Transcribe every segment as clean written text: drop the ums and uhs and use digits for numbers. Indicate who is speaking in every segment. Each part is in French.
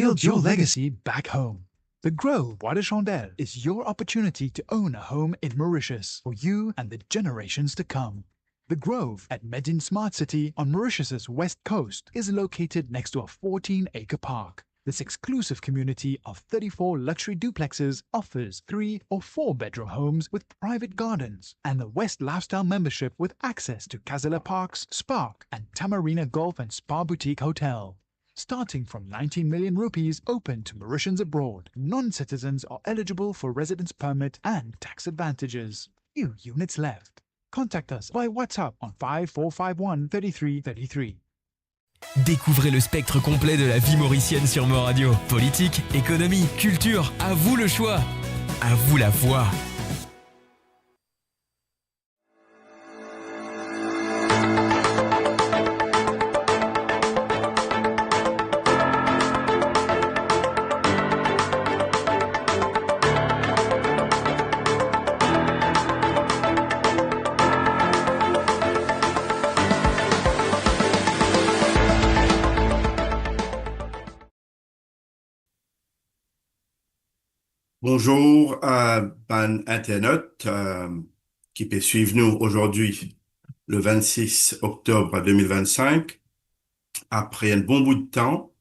Speaker 1: build your legacy back home. The Grove Bois de Chandelle is your opportunity to own a home in Mauritius for you and the generations to come. The Grove at Medin Smart City on Mauritius's west coast is located next to a 14-acre park. This exclusive community of 34 luxury duplexes offers 3 or 4-bedroom homes with private gardens and the West Lifestyle membership with access to Casella Parks, Spark and Tamarina Golf and Spa Boutique Hotel. Starting from 19 million rupees open to Mauritians abroad, non-citizens are eligible for residence permit and tax advantages. Few units left. Contact us by WhatsApp on 5451 3333.
Speaker 2: Découvrez le spectre complet de la vie mauricienne sur Mo Radio. Politique, économie, culture, à vous le choix. À vous la voix.
Speaker 3: Bonjour à ban Internet qui peut suivre nous aujourd'hui, le 26 octobre 2025. Après un bon bout de temps,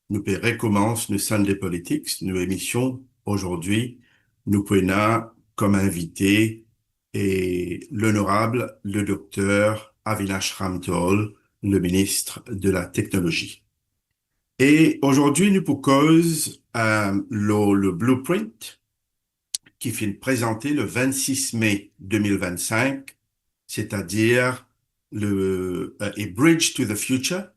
Speaker 3: nous peut recommencer nos Sunday Politics, nos émissions. Aujourd'hui, nous prenons comme invité et l'honorable, le docteur Avinash Ramtol, le ministre de la Technologie. Et aujourd'hui, nous proposons le blueprint qui finit présenté le 26 mai 2025, c'est-à-dire a Bridge to the Future,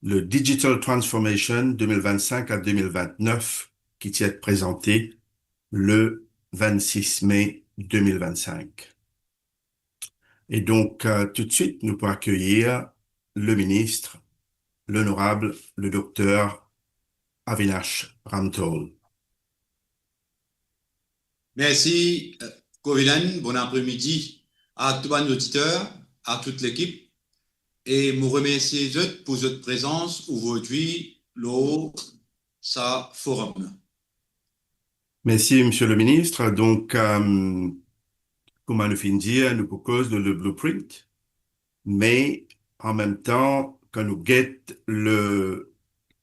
Speaker 3: le Digital Transformation 2025 à 2029, qui est présenté le 26 mai 2025. Et donc, tout de suite, nous pouvons accueillir le ministre, l'honorable, le docteur Avinash Ramtol.
Speaker 4: Merci, Kovilan. Bon après-midi à tous nos auditeurs, à toute l'équipe. Et vous remercier pour votre présence aujourd'hui lors de ce forum.
Speaker 3: Merci, Monsieur le ministre. Donc, comme on vient de dire, nous proposons le blueprint, mais en même temps, quand nous guettons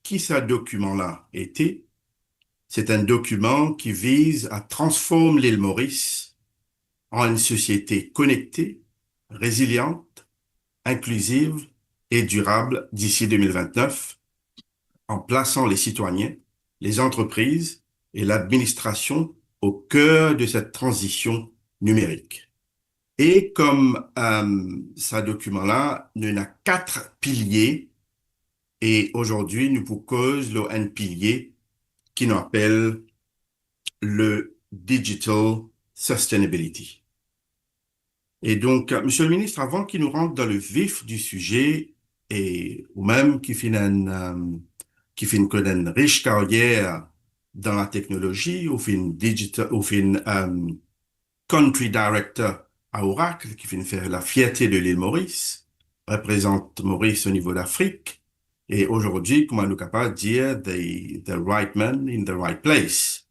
Speaker 3: qui ce document-là était, c'est un document qui vise à transformer l'île Maurice en une société connectée, résiliente, inclusive et durable d'ici 2029, en plaçant les citoyens, les entreprises et l'administration au cœur de cette transition numérique. Et comme ce document-là, il y a 4 piliers. Et aujourd'hui, nous proposons un pilier qui nous appelle le Digital Sustainability. Et donc, Monsieur le ministre, avant qu'il nous rentre dans le vif du sujet, ou même qui fait une riche carrière dans la technologie, ou fait une country director à Oracle, qui fait faire la fierté de l'île Maurice, représente Maurice au niveau d'Afrique. Et aujourd'hui, comment nous capables de dire the right man in the right place.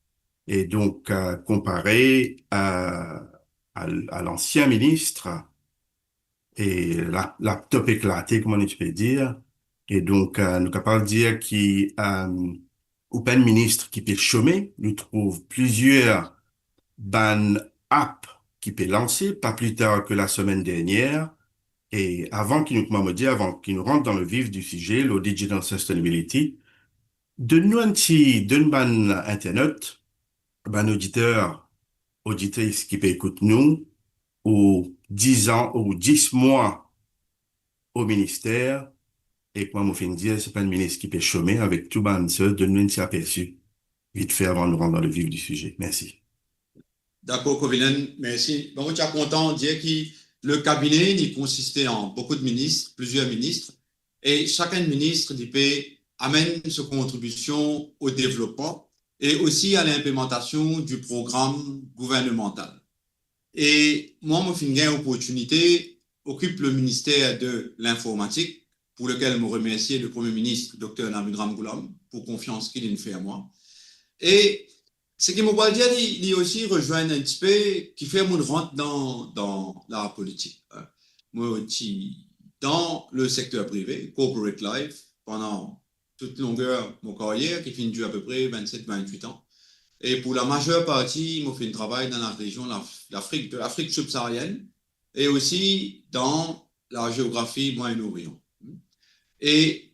Speaker 3: Et donc, comparé à l'ancien ministre, et la top éclaté, comment tu peux dire. Et donc, nous capables de dire ou pas un ministre qui peut chômer, nous trouve plusieurs apps qui peut lancer, pas plus tard que la semaine dernière. Et avant qu'il nous rentre dans le vif du sujet, le Digital Sustainability, donne-nous d'une ban Internet, auditrice qui peut écouter nous, ou 10 ans, ou 10 mois au ministère, et comme on fait dire, c'est pas un ministre qui peut chômer avec tout ban, donne-nous un petit aperçu, vite fait avant de nous rendre dans le vif du sujet. Merci.
Speaker 4: D'accord, Kovilan, merci. Donc, je suis content de dire que le cabinet, il consistait en beaucoup de ministres, plusieurs ministres, et chacun ministre amène sa contribution au développement et aussi à l'implémentation du programme gouvernemental. Et moi, mon fin opportunité occupe le ministère de l'informatique pour lequel je remercie le Premier ministre, Dr. Nabil Ramgoulam, pour confiance qu'il a fait à moi. Et ce qui m'a dit, il aussi rejoint un petit peu qui fait mon rentre dans la politique. Moi aussi, dans le secteur privé, corporate life, pendant toute longueur de mon carrière, qui finit à peu près 27-28 ans. Et pour la majeure partie, je fais un travail dans la région de l'Afrique subsaharienne et aussi dans la géographie Moyen-Orient. Et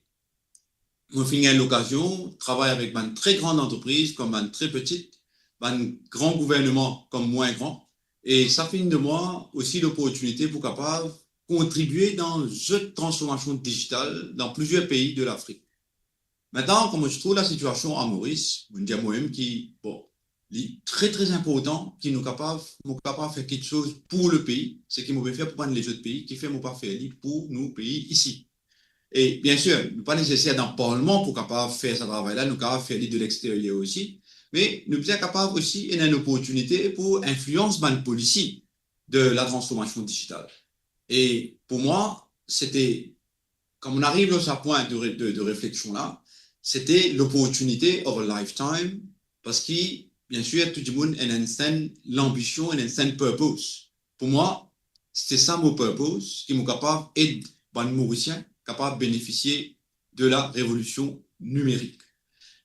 Speaker 4: je fais l'occasion de travailler avec une très grande entreprise comme une très petite, un grand gouvernement comme moins grand. Et ça fait de moi aussi l'opportunité pour capable contribuer dans cette transformation digitale dans plusieurs pays de l'Afrique. Maintenant, comme je trouve la situation à Maurice, je dis moi-même qui, bon, est très très important, qui nous capable de faire quelque chose pour le pays, ce qui m'a fait pour les autres pays, qui fait mon pas faire pour nos pays ici. Et bien sûr, nous pas nécessaire d'un parlement pour capable faire ce travail-là, nous capable faire de l'extérieur aussi, mais nous sommes capables aussi d'avoir une opportunité pour influencer la politique de la transformation digitale. Et pour moi, c'était, comme on arrive à ce point de réflexion là, c'était l'opportunité of a lifetime, parce que, bien sûr, tout le monde a l'ambition et un purpose. Pour moi, c'était ça mon purpose, qui m'a capable d'aider les Mauriciens capables de bénéficier de la révolution numérique.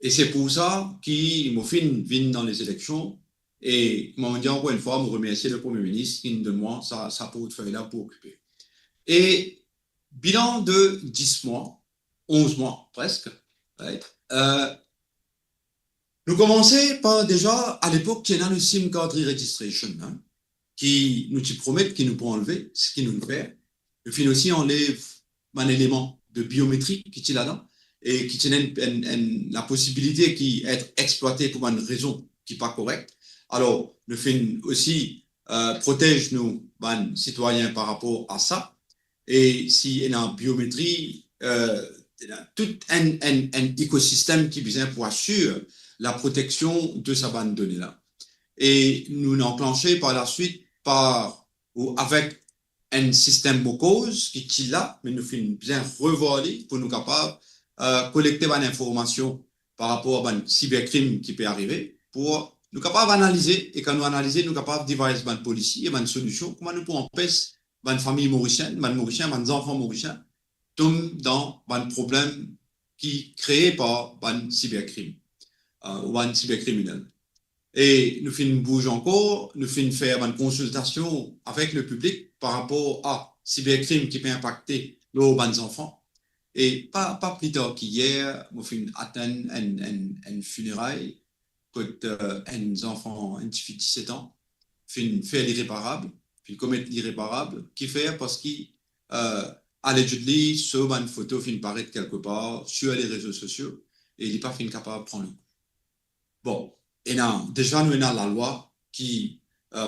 Speaker 4: Et c'est pour ça qu'ils m'ont fait venir dans les élections et m'ont dit encore une fois, me remercier le Premier ministre qui nous donne moi sa portefeuille-là pour occuper. Et bilan de 10 mois, 11 mois presque, nous commençons par déjà, à l'époque, qu'il y a le SIM Card Registration, qui nous promet qu'il nous peut enlever, ce qu'il nous fait. Le fin aussi enlève un élément de biométrie qui est là-dedans et qui tient la possibilité qui est exploitée pour une raison qui n'est pas correcte. Alors, le fin aussi protège nos citoyens par rapport à ça. Et si il y a une biométrie, tout un écosystème qui vient pour assurer la protection de sa bande de données-là. Et nous l'enclenchons par la suite avec un système mucose qui est là, mais nous faisons bien revoiler pour nous capables collecter des informations par rapport à un cybercrime qui peut arriver, pour nous capables d'analyser, et quand nous analysons, nous capables de deviser une policy et une solution, comment nous pouvons empêcher une famille mauricienne, des enfants mauriciens, tombent dans un problème qui est créé par un cybercrime ou un cybercriminel. Et nous faisons bouger encore, nous faisons faire une consultation avec le public par rapport à cybercrime qui peut impacter nos enfants. Et pas plus tard qu'hier, nous faisons atteindre un funérail quand un enfant, un petit 17 ans, fait l'irréparable, puis commettre l'irréparable, qui fait parce qu'il allegedly, sur une photo, fait paraître quelque part sur les réseaux sociaux, et il n'est pas capable de prendre le coup. Bon. Et non, déjà, nous avons la loi qui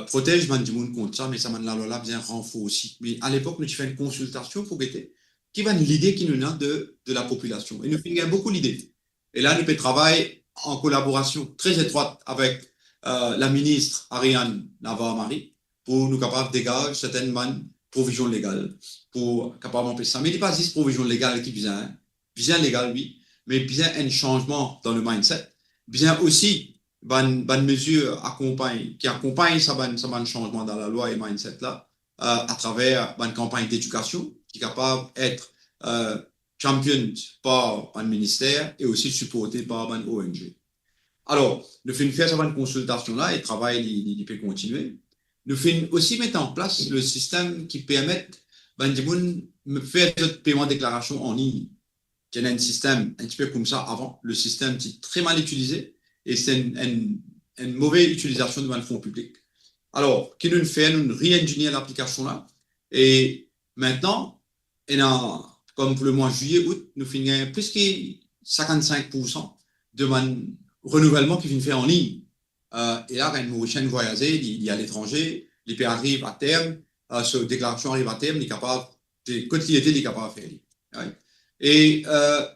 Speaker 4: protège les gens contre ça, mais ça, la loi là bien renforcée aussi. Mais à l'époque, nous avons fait une consultation pour guetter qui va l'idée qui nous a de la population. Et nous avons beaucoup d'idées. Et là, nous pouvons travailler en collaboration très étroite avec la ministre Ariane Navarre-Marie pour nous capables de dégager certaines provisions légales pour capable d'empêcher ça. Mais il n'est pas juste provision légale qui vient, bien légal, oui, mais bien un changement dans le mindset, bien aussi bonne mesure qui accompagne ce changement dans la loi et mindset là à travers une campagne d'éducation qui est capable d'être championne par un ministère et aussi supportée par une ONG. Alors, nous faisons faire cette consultation là et le travail il peut continuer. Nous faisons aussi mettre en place le système qui permet de faire le paiement de déclaration en ligne. Il y a un système un petit peu comme ça avant. Le système est très mal utilisé. Et c'est une mauvaise utilisation de fonds publics. Alors, qui nous fait, nous réingénier l'application là. Et maintenant, comme pour le mois juillet-août, nous finissons plus que 55% de renouvellement qui vient faire en ligne. Et là, quand un Mauricien voyage, il est à l'étranger, il arrive à terme, cette déclaration arrive à terme, il est capable, quand il est capable de faire. Et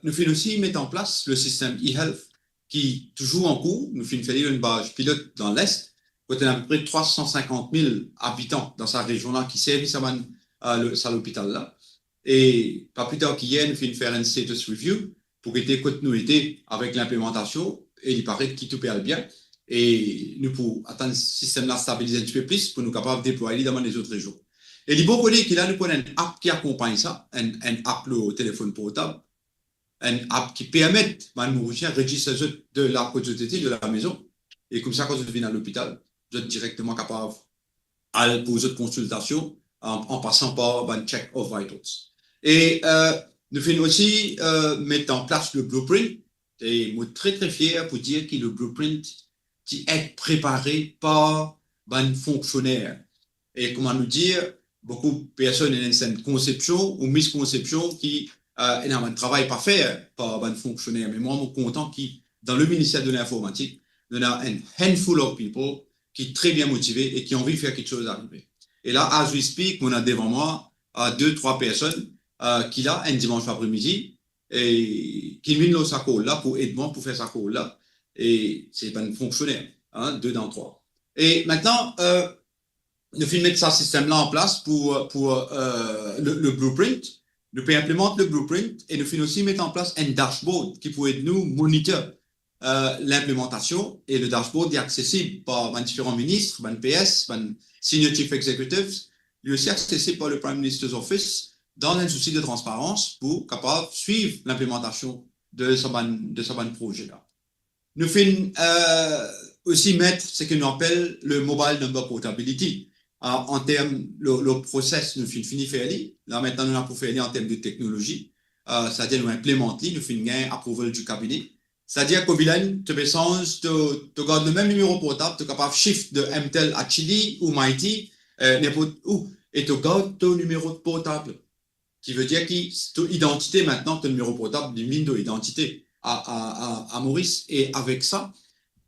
Speaker 4: nous finissons aussi mettre en place le système e-health qui est toujours en cours. Nous finissons une base pilote dans l'Est, où il y a à peu près 350 000 habitants dans sa région-là qui servent à l'hôpital-là. Et pas plus tard qu'hier, nous finissons faire un status review pour que continuité avec l'implémentation. Et il paraît qu'il tout perd bien. Et nous pouvons attendre ce système-là stabiliser un petit peu plus pour nous capables de déployer dans les autres régions. Et il faut dire qu'il a nous prenons une app qui accompagne ça, une app au téléphone portable, une app qui permet de nous enregistrer de la quotidien de la maison. Et comme ça, quand je viens à l'hôpital, je suis directement capable de poser de consultation en passant par un check of vitals. Et nous faisons aussi mettre en place le blueprint. Et je suis très très fier pour dire que le blueprint qui est préparé par un fonctionnaire. Et comment nous dire, beaucoup de personnes ont une conception ou misconception qui ont un travail pas fait par un fonctionnaire. Mais moi, je suis content que dans le ministère de l'informatique, nous avons une handful of people qui sont très bien motivés et qui ont envie de faire quelque chose d'arriver. Et là, as we speak, on a devant moi 2-3 personnes qui là, un dimanche après-midi, et qui viennent dans sa call là pour aider moi pour faire sa call là. Et c'est pas un fonctionnaire, 2 dans 3. Et maintenant, nous finissons mettre ce système-là en place pour le blueprint. Nous pouvons implémenter le blueprint et nous finissons aussi mettre en place un dashboard qui peut nous monitorer l'implémentation. Et le dashboard est accessible par différents ministres, PS, senior chief executives. Il est aussi accessible par le Prime Minister's Office dans un souci de transparence pour capable suivre l'implémentation de ce projet-là. Nous finissons aussi mettre ce que nous appelle le mobile number portability. En termes, le process, nous finissons faire. Là, maintenant, nous avons fait en termes de technologie. C'est-à-dire, nous implémentons, nous finissons un approval du cabinet. C'est-à-dire qu'au vilain, tu gardes le même numéro portable, tu es capable de shift de MTEL à Chili ou Mighty, n'importe où, et tu gardes ton numéro de portable. Qui veut dire que ton identité, maintenant, ton numéro portable, du mine d'identité à Maurice. Et avec ça,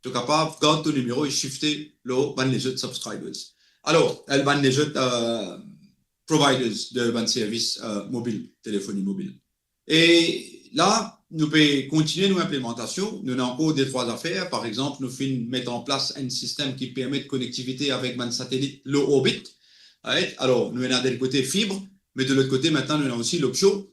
Speaker 4: tu es capable de garder ton numéro et shifter les autres subscribers. Alors, elle va les autres providers de services mobiles, téléphonie mobile. Et là, nous pouvons continuer nos implémentations. Nous avons encore des 3 affaires. Par exemple, nous finissons mettre en place un système qui permet de connectivité avec un satellite low orbit. Alors, nous avons d'un côté fibre, mais de l'autre côté, maintenant, nous avons aussi l'option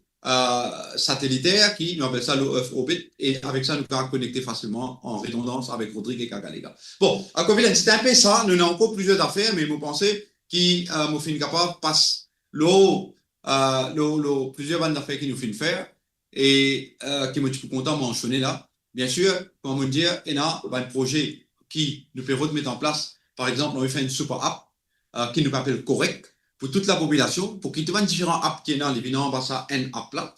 Speaker 4: satellitaire qui, nous appelle ça low Earth orbit. Et avec ça, nous pouvons connecter facilement en redondance avec Rodrigue et Kagalega. Bon, à Covid, c'est un peu ça. Nous avons encore plusieurs affaires, mais vous pensez qui nous finissent capable passe plusieurs bandes d'affaires qui nous finissent faire. Et qui me suis content de mentionner là. Bien sûr, comme on dit, il y a un projet qui nous permet de mettre en place. Par exemple, on va faire une super app qui nous appelle Correct pour toute la population, pour qu'il y ait différents apps qui sont dans les binômes, ça, une app là.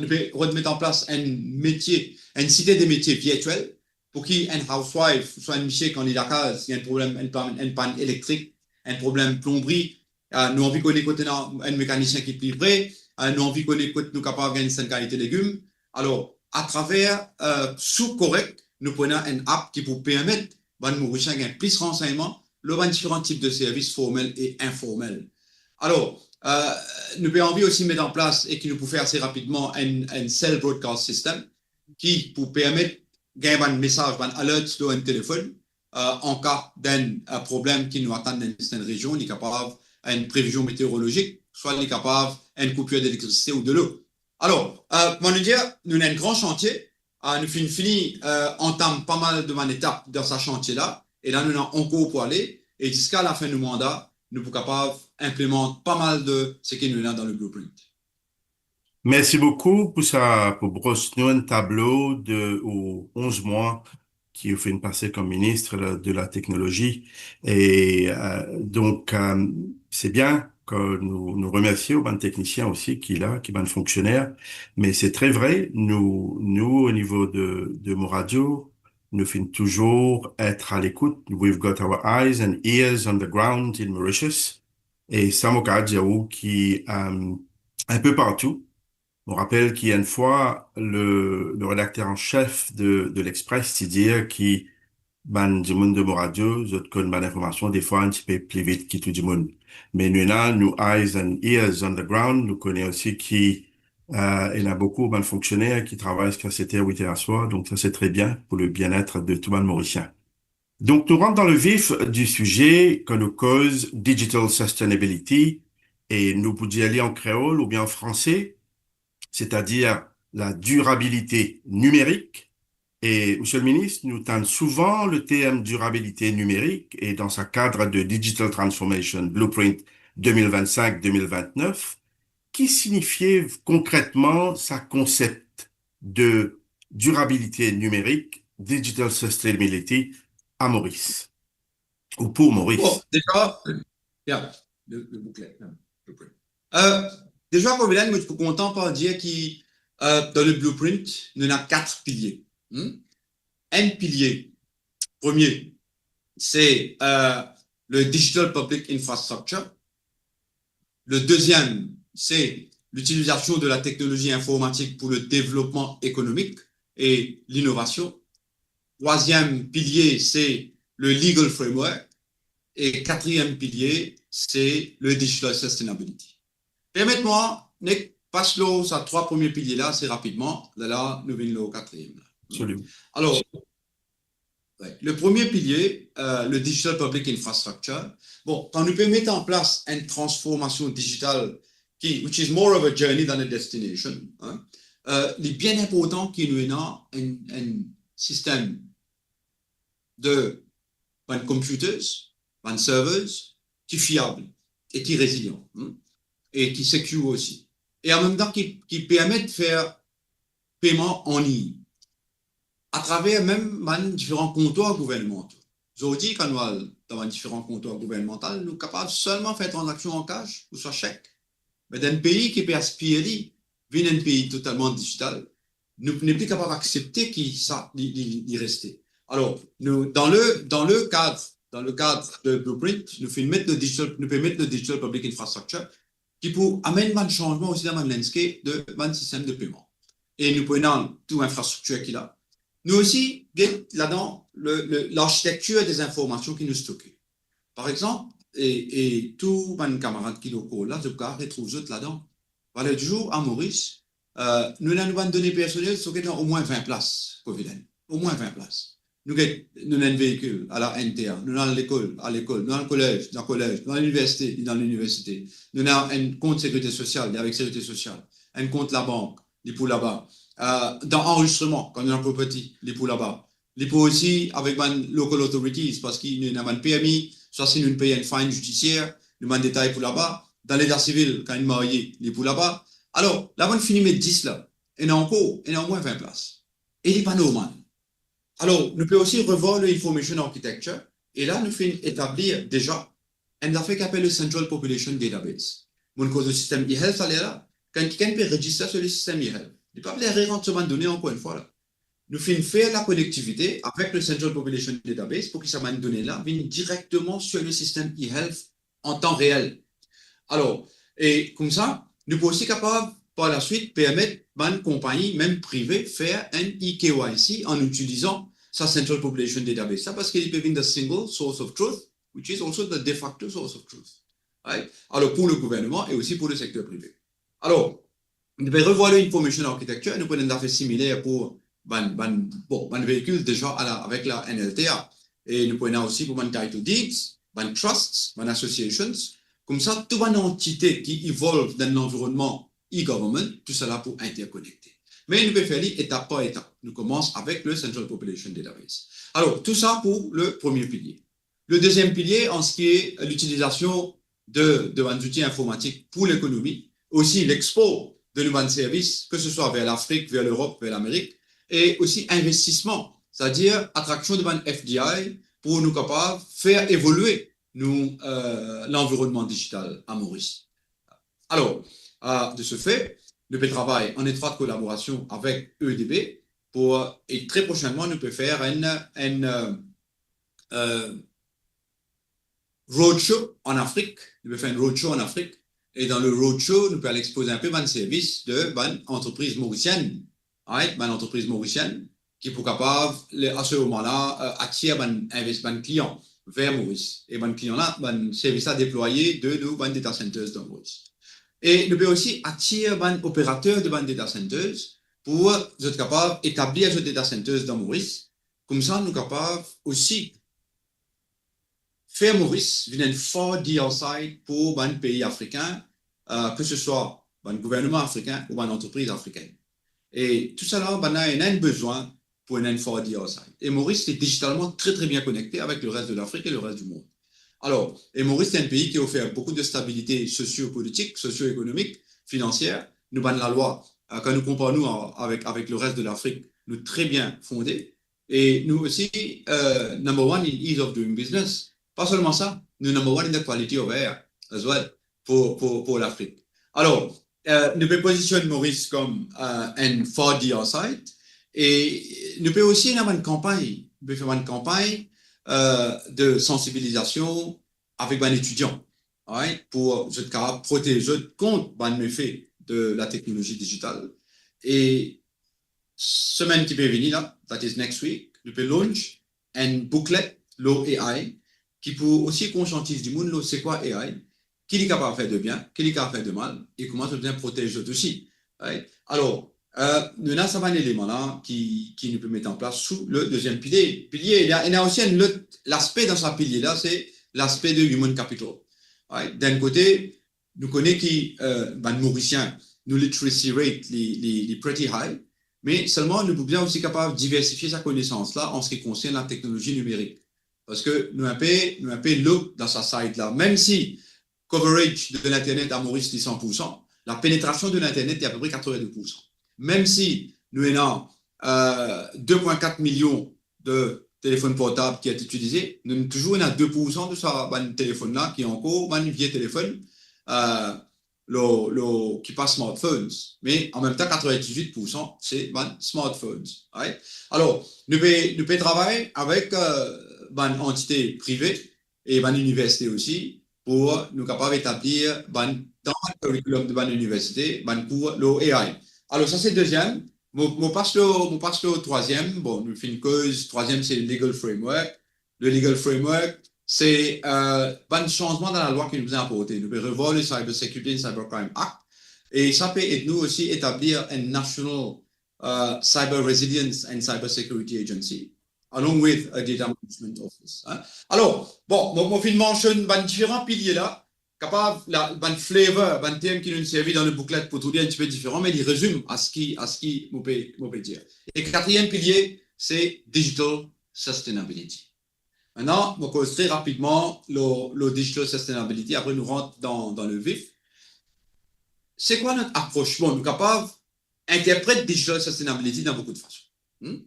Speaker 4: Nous pouvons mettre en place un métier, une cité des métiers virtuels pour qu'il y ait un housewife, soit un monsieur quand il a case, il y a un problème, une panne électrique, un problème plomberie, nous envie qu'on écoute un mécanicien qui est livré. Nous envie qu'on écoute, nous capables de gagner une qualité de légumes. Alors, à travers sous Correct, nous prenons une app qui vous permet de nous gagner plus de renseignements, le différents types de services formels et informels. Alors, nous avons envie aussi de mettre en place et qui nous peut faire assez rapidement un cell broadcast system qui vous permet de gagner un message, un alert sur un téléphone en cas d'un problème qui nous attend dans une région, il est capable d'une prévision météorologique, soit il est capable une coupure d'électricité ou de l'eau. Alors, comment nous dire, nous avons un grand chantier, nous fini entame pas mal de étapes dans ce chantier-là, et là nous avons encore pour aller, et jusqu'à la fin du mandat, nous sommes capables d'implémenter pas mal de ce que nous avons dans le blueprint.
Speaker 3: Merci beaucoup pour ça, pour brosser un tableau aux 11 mois qui vous fait passer comme ministre de la technologie. Et donc, c'est bien que nous remercions un technicien aussi qui est là, qui est un fonctionnaire. Mais c'est très vrai, nous au niveau de mon radio, nous finissons toujours être à l'écoute. We've got our eyes and ears on the ground in Mauritius. Et ça m'a dit qui un peu partout. On rappelle qu'il y a une fois le rédacteur en chef de l'Express, c'est-à-dire qui ban du monde de mon radio, d'autres connaissent ban information des fois un petit peu plus vite que tout du monde. Mais nous là, nous eyes and ears on the ground, nous connaissons aussi qui il y a beaucoup de fonctionnaires qui travaillent sur cette 8 heures à soir, donc ça c'est très bien pour le bien-être de tout le monde mauricien. Donc nous rentrons dans le vif du sujet que nous cause Digital Sustainability Et nous pouvons y aller en créole ou bien en français, c'est-à-dire la durabilité numérique. Et, Monsieur le ministre, nous tendons souvent le thème durabilité numérique et dans sa cadre de Digital Transformation Blueprint 2025-2029, qui signifiait concrètement sa concept de durabilité numérique, Digital Sustainability, à Maurice, ou pour
Speaker 4: Bon,
Speaker 3: Maurice.
Speaker 4: déjà, bien, le bouclet. Blueprint. Déjà, pour Hélène, moi, je suis content par dire que dans le blueprint, nous avons 4 piliers. Un pilier, premier, c'est le Digital Public Infrastructure. Le deuxième, c'est l'utilisation de la technologie informatique pour le développement économique et l'innovation. Troisième pilier, c'est le Legal Framework. Et quatrième pilier, c'est le Digital Sustainability. Permettez-moi, Nick, passe à 3 premiers piliers-là assez rapidement. Là, nous venons au quatrième.
Speaker 3: Absolument.
Speaker 4: Alors, ouais, le premier pilier, le Digital Public Infrastructure, bon, quand nous pouvons mettre en place une transformation digitale which is more of a journey than a destination, hein, il est bien important qu'il y ait un système de computers, servers, qui est fiable et qui est résilient, hein, et qui est secure aussi. Et en même temps, qui permet de faire paiement en ligne à travers même différents comptoirs gouvernementaux. Aujourd'hui, quand nous sommes dans différents comptoirs gouvernementaux, nous sommes capables seulement de faire transactions en cash ou sur chèque. Mais dans un pays qui peut aspirer vers un pays totalement digital, nous ne sommes plus capables d'accepter qu'il y reste. Alors, nous, dans le cadre de Blueprint, nous pouvons mettre le Digital Public Infrastructure qui peut amener un changement aussi dans le landscape de système de paiement. Et nous prenons toute l'infrastructure qu'il a. Nous aussi, là-dedans, l'architecture des informations qui nous stockent. Par exemple, et tous mes camarades qui nous là, je retrouve là-dedans. Voilà, du jour à Maurice, nous avons une donnée personnelle stockée dans au moins 20 places, Covid. Au moins 20 places. Nous avons un véhicule à la NTA, nous avons l'école, nous avons le collège, nous avons l'université, nous avons un compte sécurité sociale, avec sécurité sociale, un compte la banque, les pour là-bas. Dans enregistrement, quand on a un property, les pour là-bas. Les pour aussi avec les local authorities, parce qu'il y a un permis, soit si nous payons une fine judiciaire, nous avons un détail pour là-bas. Dans l'état civil, quand il est marié, les pour là-bas. Alors, là, on finit avec 10 là. Et encore, il y a au moins 20 places. Et il n'est pas normal. Alors, nous pouvons aussi revoir l'information architecture. Et là, nous faisons établir déjà un affaire qui s'appelle le Central Population Database. Mon cause du système e-health, ça est là. Quand quelqu'un peut enregistrer sur le système e-health, il ne peut pas les rentrer de données encore une fois là. Nous faisons faire la connectivité avec le Central Population Database pour que ces données-là viennent directement sur le système e-health en temps réel. Alors, et comme ça, nous pouvons aussi capables par la suite permettre à une compagnie, même privée, faire un eKYC en utilisant sa Central Population Database. Ça parce qu'il peut venir de single source of truth, which is also the de facto source of truth. Right? Alors, pour le gouvernement et aussi pour le secteur privé. Alors, nous devons revoir l'information architecture. Nous prenons une affaire similaire pour un véhicule déjà avec la NLTA. Et nous prenons aussi pour un title deeds, un trusts, un associations. Comme ça, toute une entité qui évolue dans l'environnement e-government, tout cela pour interconnecter. Mais nous pouvons faire étape par étape. Nous commençons avec le Central Population Database. Alors, tout ça pour le premier pilier. Le deuxième pilier, en ce qui est l'utilisation de outils informatiques pour l'économie, aussi l'export de nouveaux services, que ce soit vers l'Afrique, vers l'Europe, vers l'Amérique, et aussi investissement, c'est-à-dire attraction de FDI pour nous capables de faire évoluer l'environnement digital à Maurice. Alors, de ce fait, nous pouvons travailler en étroite collaboration avec EDB et très prochainement, nous pouvons faire un roadshow en Afrique. Nous pouvons faire un roadshow en Afrique. Et dans le roadshow, nous pouvons aller exposer un peu de services de entreprises mauriciennes. Une entreprise mauricienne qui est capable, à ce moment-là, attirer un client vers Maurice. Et un client-là, un service à déployer de nos data centers dans Maurice. Et nous pouvons aussi attirer un opérateur de data centers pour être capable d'établir ce data centers dans Maurice. Comme ça, nous sommes capables aussi faire Maurice une fort deal side pour un pays africain que ce soit un gouvernement africain ou une entreprise africaine. Et tout ça là, on a un besoin pour un effort d'IOSI. Et Maurice est digitalement très très bien connecté avec le reste de l'Afrique et le reste du monde. Alors, et Maurice, c'est un pays qui offre beaucoup de stabilité socio-politique, socio-économique, financière. Nous avons la loi, quand nous comparons avec le reste de l'Afrique, nous très bien fondée. Et nous aussi, number one in ease of doing business. Pas seulement ça, nous number one in the quality of air as well pour l'Afrique. Alors, nous pouvons positionner Maurice comme un fort site et nous pouvons aussi faire une campagne, de sensibilisation avec les étudiants, right, pour protéger contre les méfaits de la technologie digitale. Et semaine qui peut venir là, that is next week, nous pouvons launch un booklet, l'AI, qui peut aussi conscientiser du monde, c'est quoi AI, qui est capable de faire de bien, qui est capable de faire de mal, et comment se bien protéger aussi. Right? Alors, nous avons un élément là qui nous peut mettre en place sous le deuxième pilier. Il y a aussi l'aspect dans ce pilier là, c'est l'aspect de human capital. Right? D'un côté, nous connaissons qui, Mauriciens, nous literacy rate les pretty high, mais seulement nous pouvons bien aussi capable de diversifier sa connaissance là en ce qui concerne la technologie numérique. Parce que nous avons un peu look dans sa site là, même si coverage de l'Internet à Maurice est 100%, la pénétration de l'Internet est à peu près 82%. Même si nous avons 2,4 millions de téléphones portables qui sont utilisés, nous avons toujours 2% de ce téléphone-là qui est encore un vieux téléphone qui passe smartphones. Mais en même temps, 98%, c'est smartphones. Right? Alors, nous pouvons travailler avec une entité privée et une université aussi pour nous capables d'établir dans le curriculum de l'université un cours l'AI. Alors, ça, c'est le deuxième. On passe au troisième. Bon, nous faisons une cause. Troisième, c'est le legal framework. Le legal framework, c'est un changement dans la loi qui nous a apporté. Nous pouvons revoir le Cyber Security and Cybercrime Act. Et ça peut aider nous aussi établir un National Cyber Resilience and Cyber Security Agency, along with a Data Management Office. Hein? Alors, bon, mon film mentionne différents piliers là. Capable, un flavor, un thème qui nous servi dans le booklet pour tout dire un petit peu différent, mais il résume à ce qui peut dire. Et le quatrième pilier, c'est Digital Sustainability. Maintenant, on cause très rapidement le Digital Sustainability, après nous rentre dans le vif. C'est quoi notre approche? Bon, nous sommes capables d'interpréter Digital Sustainability dans beaucoup de façons.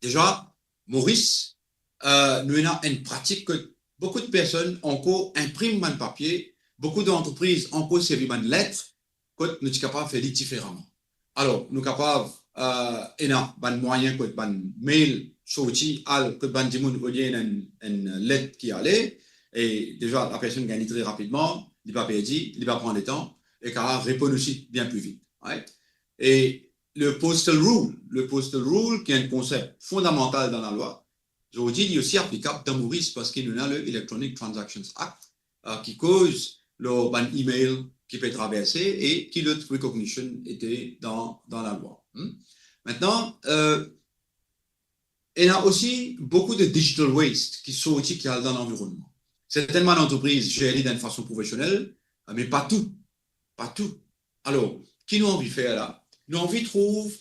Speaker 4: Déjà, Maurice, nous avons une pratique que beaucoup de personnes encore impriment un papier. Beaucoup d'entreprises encore servent une lettre que nous sommes capables de faire différemment. Alors, nous sommes capables un moyen que un mail sorti que ban dimoun au lieu une lettre qui allait et déjà la personne gagne très rapidement, il va perdre, il va prendre le temps et car répond aussi bien plus vite. Right? Et le postal rule qui est un concept fondamental dans la loi, aujourd'hui il est aussi applicable dans Maurice parce qu'il y a le Electronic Transactions Act qui cause le email qui peut traverser et qui le recognition était dans la loi. Maintenant, il y a aussi beaucoup de digital waste qui sont aussi dans l'environnement. Certainement d'entreprises gèrent d'une façon professionnelle, mais pas tout. Pas tout. Alors, qui nous a envie de faire là? Nous avons envie de trouver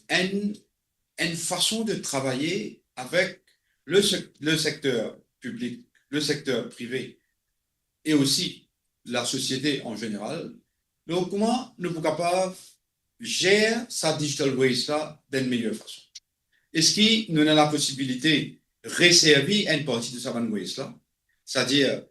Speaker 4: une façon de travailler avec le secteur public, le secteur privé et aussi la société en général. Donc, comment nous sommes capables de gérer sa digital waste là d'une meilleure façon? Est-ce que nous avons la possibilité de resservir une partie de sa waste là? C'est-à-dire,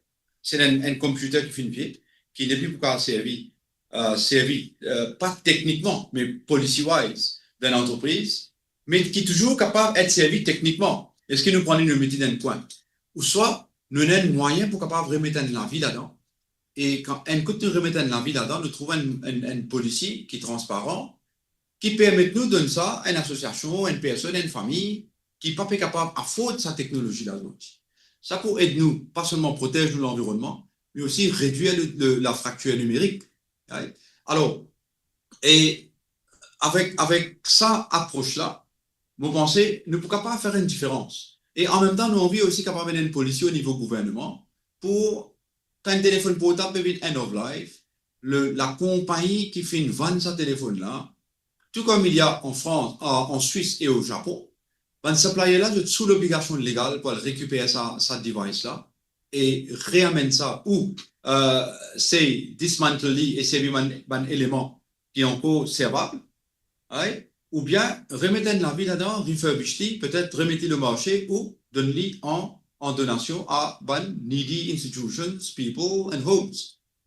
Speaker 4: c'est un computer qui fait une vie, qui n'est plus pour servir, pas techniquement, mais policy-wise, d'une entreprise, mais qui est toujours capable d'être servi techniquement. Est-ce que nous prenons une métier d'un point? Ou soit, nous avons un moyen pour capable de remettre de la vie là-dedans. Et quand un coup de remettre de la vie là-dedans, nous trouvons une policy qui est transparente, qui permet de nous donner ça à une association, une personne, une famille, qui n'est pas capable à faute sa technologie là-dedans. Ça pour aider nous, pas seulement protéger l'environnement, mais aussi réduire la fracture numérique. Right? Alors, et avec ça approche-là, vous pensez, nous ne pouvons pas faire une différence. Et en même temps, nous avons envie aussi capable d'une policy au niveau gouvernement pour quand un téléphone portable peut être end of life, la compagnie qui fait une vente ce téléphone-là, tout comme il y a en France, en Suisse et au Japon, ben, supplier-là est sous l'obligation légale pour récupérer sa device-là et réamène ça ou c'est dismantelé et c'est un élément qui est encore servable, ouais, ou bien remettez la vie là-dedans, refurbish peut-être remettez le marché ou donner en donation à ban needy institutions, people and homes.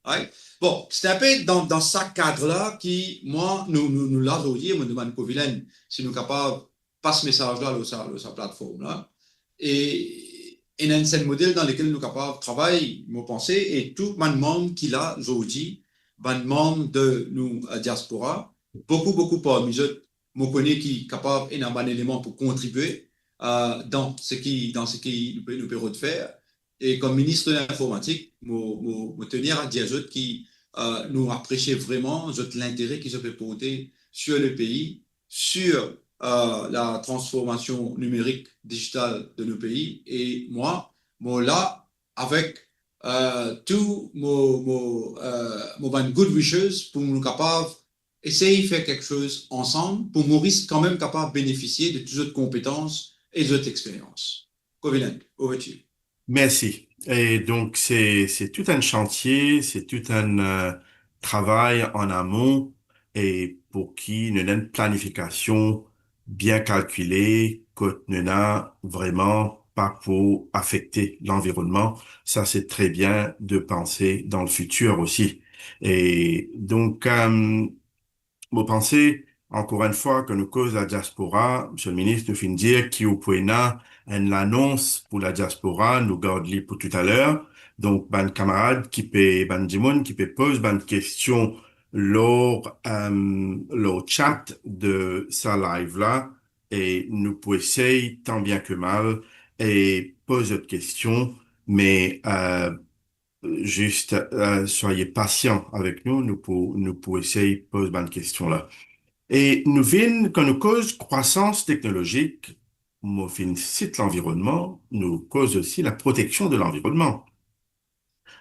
Speaker 4: Ouais. Bon, c'est un peu dans ce cadre-là qui, moi, nous l'a aujourd'hui, me demande Covilen si nous sommes capables de passer ce message-là sur sa plateforme-là. Et dans un modèle dans lequel nous sommes capables de travailler, me penser, et tout le monde qui l'a aujourd'hui, le monde de nous, diaspora, beaucoup parmi eux, me connaît qui est capable et un élément pour contribuer dans ce qui nous peut faire. Et comme ministre de l'informatique, me tenir à dire qui nous apprécier vraiment l'intérêt qui se peut porter sur le pays, sur la transformation numérique digitale de nos pays. Et moi là, avec tous mon good wishes pour nous capables essayer de faire quelque chose ensemble pour Maurice quand même capable de bénéficier de toutes autres compétences et d'autres expériences. Covilen, over to you.
Speaker 3: Merci. Et donc, c'est tout un chantier, c'est tout un travail en amont et pour qui nous avons une planification bien calculée, que nous n'avons vraiment pas pour affecter l'environnement. Ça, c'est très bien de penser dans le futur aussi. Et donc, vous pensez, encore une fois, que nous cause la diaspora, Monsieur le ministre, nous finit dire qu'il y a une annonce pour la diaspora, nous garde pour tout à l'heure. Donc, ban camarade ban Jimon, qui peut poser ban question leur chat de sa live là, et nous pouvons essayer tant bien que mal, et poser d'autres questions, mais, juste, soyez patient avec nous, nous pour essayer de poser bonne question là. Et nous vîmes, quand nous cause croissance technologique, nous vîmes cite l'environnement, nous cause aussi la protection de l'environnement.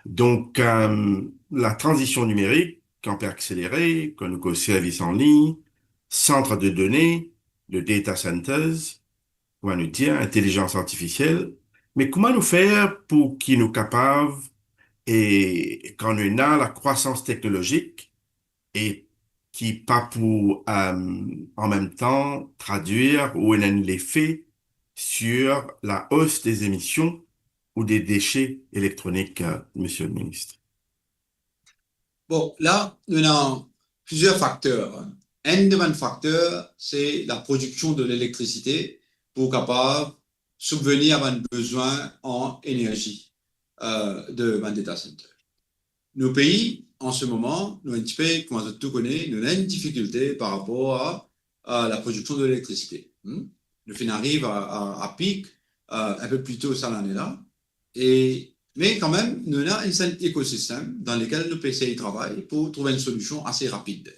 Speaker 3: Donc, la transition numérique, qu'on peut accélérer, quand nous cause services en ligne, centres de données, le data centers, on va nous dire intelligence artificielle, mais comment nous faire pour qu'ils nous capables et quand on a la croissance technologique et qui pas pour en même temps traduire ou on a l'effet sur la hausse des émissions ou des déchets électroniques, Monsieur le ministre.
Speaker 4: Bon, là, nous avons plusieurs facteurs. Un des facteurs, c'est la production de l'électricité pour capable subvenir à un besoin en énergie de data center. Nos pays, en ce moment, nous avons un petit peu, comme tout connaît, nous avons une difficulté par rapport à la production de l'électricité. Nous arrivons à pic un peu plus tôt cette année-là. Mais quand même, nous avons un écosystème dans lequel nous pouvons essayer de travailler pour trouver une solution assez rapide.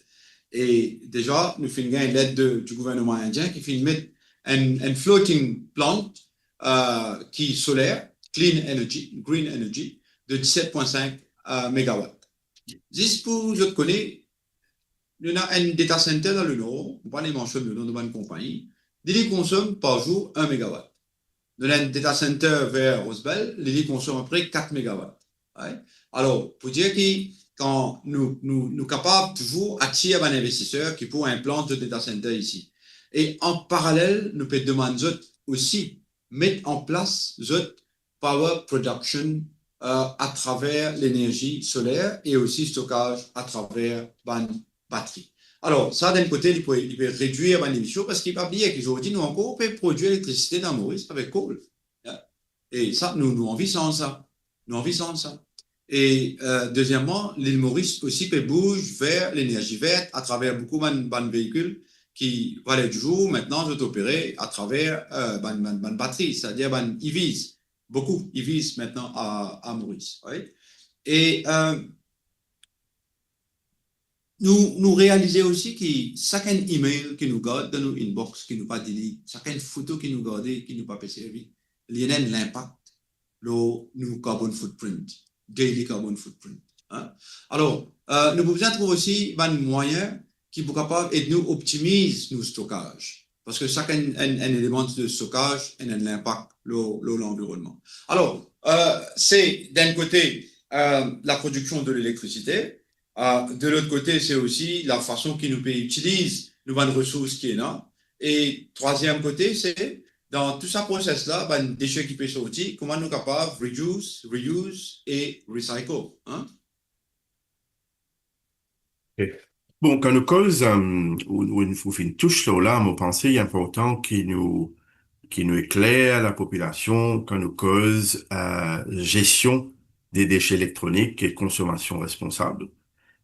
Speaker 4: Et déjà, nous faisons l'aide du gouvernement indien qui fait mettre un floating plant qui est solaire, clean energy, green energy, de 17,5 mégawatts. Juste pour je connais, nous avons un data center dans le nord, on va les mentionner le nom de une compagnie, il consomme par jour 1 mégawatt. Nous avons un data center vers Rosebel, il consomme à peu près 4 mégawatts. Ouais. Alors, pour dire que quand nous sommes capables toujours attirer un investisseur qui pour implanter le data center ici. Et en parallèle, nous pouvons demander aussi mettre en place the power production à travers l'énergie solaire et aussi stockage à travers une batterie. Alors, ça, d'un côté, il peut réduire l'émission parce qu'il ne faut pas oublier qu'aujourd'hui, nous encore, on peut produire l'électricité dans Maurice avec coal. Et ça, nous envisons ça. Nous envisons ça. Et deuxièmement, l'île Maurice aussi peut bouger vers l'énergie verte à travers beaucoup de véhicules qui, voilà, du jour, maintenant, sont opérés à travers une batterie, c'est-à-dire une EVs. Beaucoup EVs maintenant à Maurice. Oui. Et nous réalisons aussi que chaque email qui nous garde dans nos inbox, qui nous pas dit, chaque photo qui nous garde, qui nous pas servi, il y a l'impact, nos carbon footprint, daily carbon footprint. Hein? Alors, Nous pouvons trouver aussi un moyen qui est capable de nous optimiser nos stockages. Parce que chaque un élément de stockage a un impact sur l'environnement. Alors, c'est d'un côté la production de l'électricité. De l'autre côté, c'est aussi la façon que nous utilisons nos ressources qui est là. Et troisième côté, c'est dans tout ce process-là, ben, déchets qui peuvent sortir, comment nous sommes capables de reduce, reuse et recycle. Hein?
Speaker 3: Okay. Bon, quand nous cause, ou une touche là, mon pensée important qui nous éclaire la population quand nous cause gestion des déchets électroniques et consommation responsable.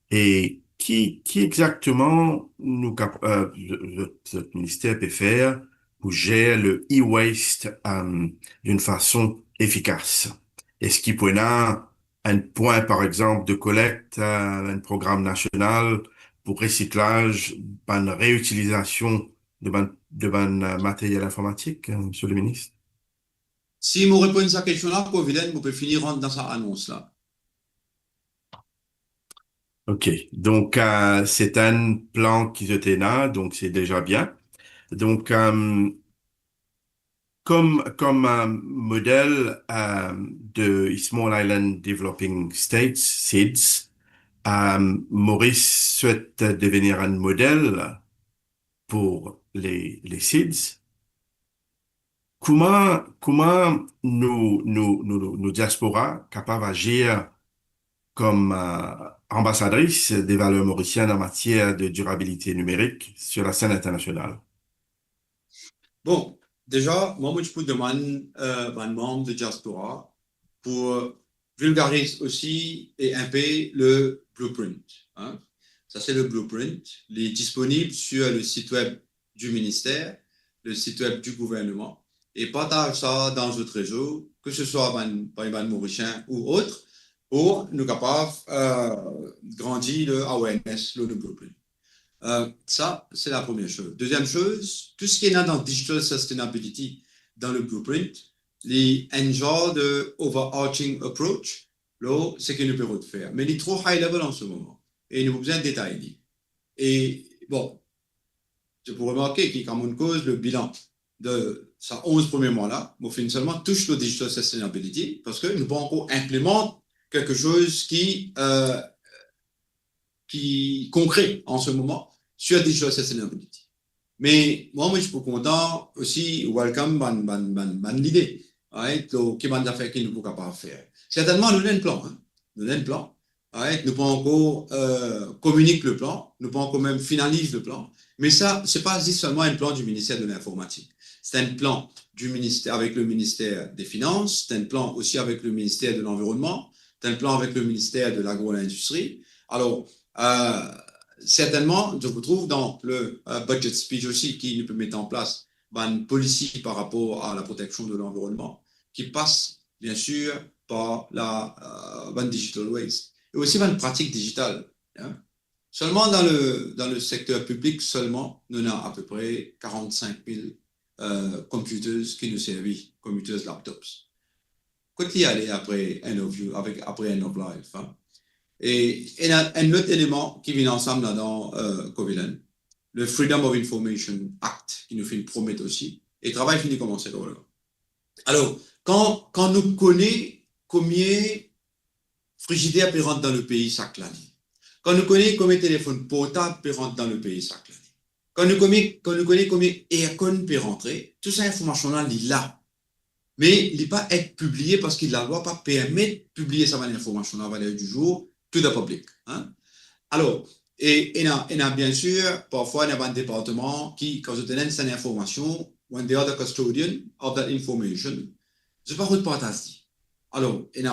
Speaker 3: Et qui exactement notre ministère peut faire pour gérer le e-waste d'une façon efficace? Est-ce qu'il pourrait y avoir un point, par exemple, de collecte, un programme national pour recyclage, une réutilisation de matériel informatique, Monsieur le ministre?
Speaker 4: Si vous répondez à cette question-là, Providence, vous pouvez finir dans cette annonce-là.
Speaker 3: OK. Donc, c'est un plan qui était là, donc c'est déjà bien. Donc, comme modèle de Small Island Developing States, SIDS, Maurice souhaite devenir un modèle pour les SIDS. Comment nos diasporas capables d'agir comme ambassadrice des valeurs mauriciennes en matière de durabilité numérique sur la scène internationale?
Speaker 4: Bon, déjà, moi, je peux demander un membre de diaspora pour vulgariser aussi et un peu le blueprint. Hein. Ça, c'est le blueprint. Il est disponible sur le site web du ministère, le site web du gouvernement, et partage ça dans notre réseau, que ce soit par les mauriciens ou autres, pour nous capables grandir le awareness, le blueprint. Ça, c'est la première chose. Deuxième chose, tout ce qui est là dans Digital Sustainability, dans le blueprint, les un genre de overarching approach, là, c'est ce que nous pouvons faire. Mais il est trop high level en ce moment. Et nous avons besoin de détails. Et bon, je peux remarquer qu'il y a comme une cause, le bilan de ces 11 premiers mois-là, mais finalement, touche le Digital Sustainability parce que nous pouvons encore implémenter quelque chose qui concret en ce moment sur Digital Sustainability. Mais moi, je suis content aussi, welcome, l'idée, qui m'a fait qu'il nous peut pas faire. Certainement, nous avons un plan. Hein. Nous avons un plan. Nous pouvons encore communiquer le plan, nous pouvons encore même finaliser le plan. Mais ça, c'est pas seulement un plan du ministère de l'Informatique. C'est un plan du ministère avec le ministère des Finances, c'est un plan aussi avec le ministère de l'Environnement, c'est un plan avec le ministère de l'Agro-Industrie. Alors, certainement, je vous trouve dans le budget speech aussi qui peut mettre en place une policy par rapport à la protection de l'environnement qui passe, bien sûr, par la digital waste. Et aussi une pratique digitale. Hein. Seulement dans le secteur public, seulement, nous avons à peu près 45 000 computers qui nous servent, computers laptops. Quand il y a après end of view, après end of life. Hein. Et il y a un autre élément qui vient ensemble là dans Covilan, le Freedom of Information Act, qui nous fait une promesse aussi. Et le travail finit commencer là. Alors, quand nous connaissons combien frigidaire peut rentrer dans le pays chaque année, quand nous connaissons combien téléphone portable peut rentrer dans le pays chaque année, quand nous connaissons combien aircon peut rentrer, toute cette information-là, il est là. Mais il n'est pas être publié parce que la loi pas permet de publier cette information à valeur du jour to the public. Hein? Alors, et il y a bien sûr, parfois, il y a un département qui, quand vous tenez cette information, when they are the custodian of that information, je ne sais pas quoi de partager. Alors, il y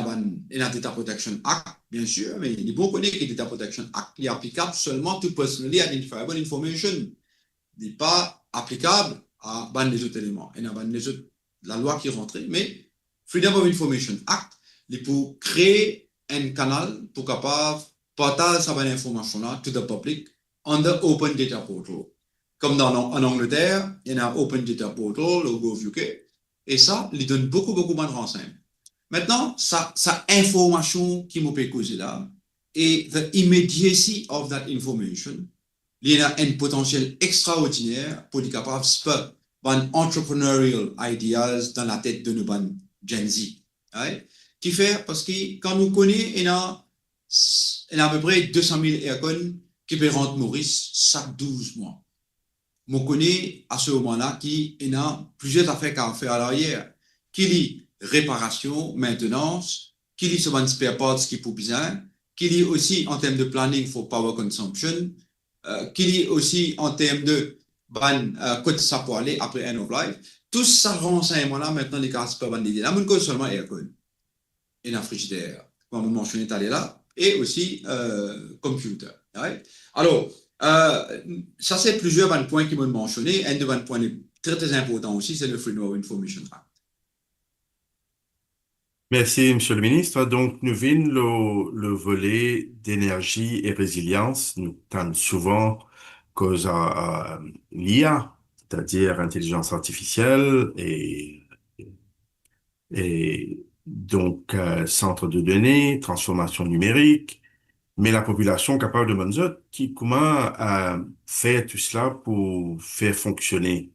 Speaker 4: a Data Protection Act, bien sûr, mais il est bon connaître que Data Protection Act est applicable seulement to personally identifiable information. Il n'est pas applicable à les autres éléments. Il y a les autres, la loi qui est rentrée, mais Freedom of Information Act, il est pour créer un canal pour capable partager cette information-là to the public on the Open Data Portal. Comme en Angleterre, il y a un Open Data Portal, le GovUK, et ça, il donne beaucoup de renseignements. Maintenant, ça information qui m'a peut causer là, et the immediacy of that information, il y a un potentiel extraordinaire pour être capable de spur ban entrepreneurial ideas dans la tête de nos ban Gen Z. Right? Qui fait parce que quand nous connaissons, il y a à peu près 200 000 aircon qui peuvent rentrer Maurice chaque 12 mois. Je connais à ce moment-là qu'il y a plusieurs affaires à faire à l'arrière. Qu'il y ait réparation, maintenance, qu'il y ait ce spare parts qui pour besoin, qu'il y ait aussi en termes de planning for power consumption, qu'il y ait aussi en termes de côté ça pour aller après end of life. Tout ça renseignement-là, maintenant, les gars, c'est pas bon l'idée. Là, mon code seulement aircon et un frigidaire, comme on mentionnait tout à l'heure, et aussi computer. Right? Alors, ça, c'est plusieurs points qui m'ont mentionné. Un des points très, très importants aussi, c'est le Freedom of Information Act.
Speaker 3: Merci, Monsieur le Ministre. Donc, nous venons le volet d'énergie et résilience. Nous parlons souvent cause à l'IA, c'est-à-dire intelligence artificielle et donc centre de données, transformation numérique, mais la population capable de Manzot comment faire tout cela pour faire fonctionner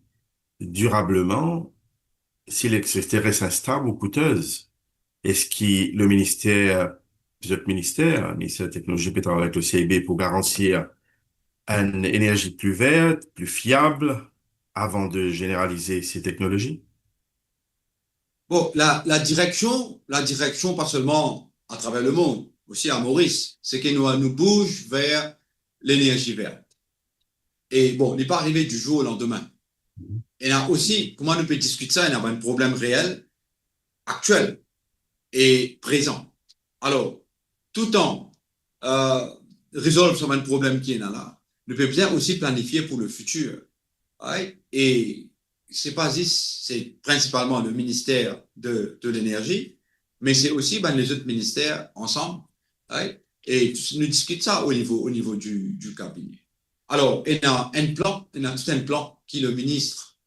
Speaker 3: durablement si l'électricité reste instable ou coûteuse. Est-ce que le ministère, votre ministère, le ministère de la Technologie, peut travailler avec le CIB pour garantir une énergie plus verte, plus fiable, avant de généraliser ces technologies?
Speaker 4: Bon, la direction, pas seulement à travers le monde, aussi à Maurice, c'est que nous bouge vers l'énergie verte. Et bon, il n'est pas arrivé du jour au lendemain. Et là aussi, comment on peut discuter ça? Il y a un problème réel, actuel et présent. Alors, tout en résolve sur un problème qui est là, nous pouvons bien aussi planifier pour le futur. Right? Et c'est pas c'est principalement le ministère de l'énergie, mais c'est aussi les autres ministères ensemble. Right? Et nous discutons ça au niveau du cabinet. Alors, il y a un plan, il y a tout un plan qui le ministre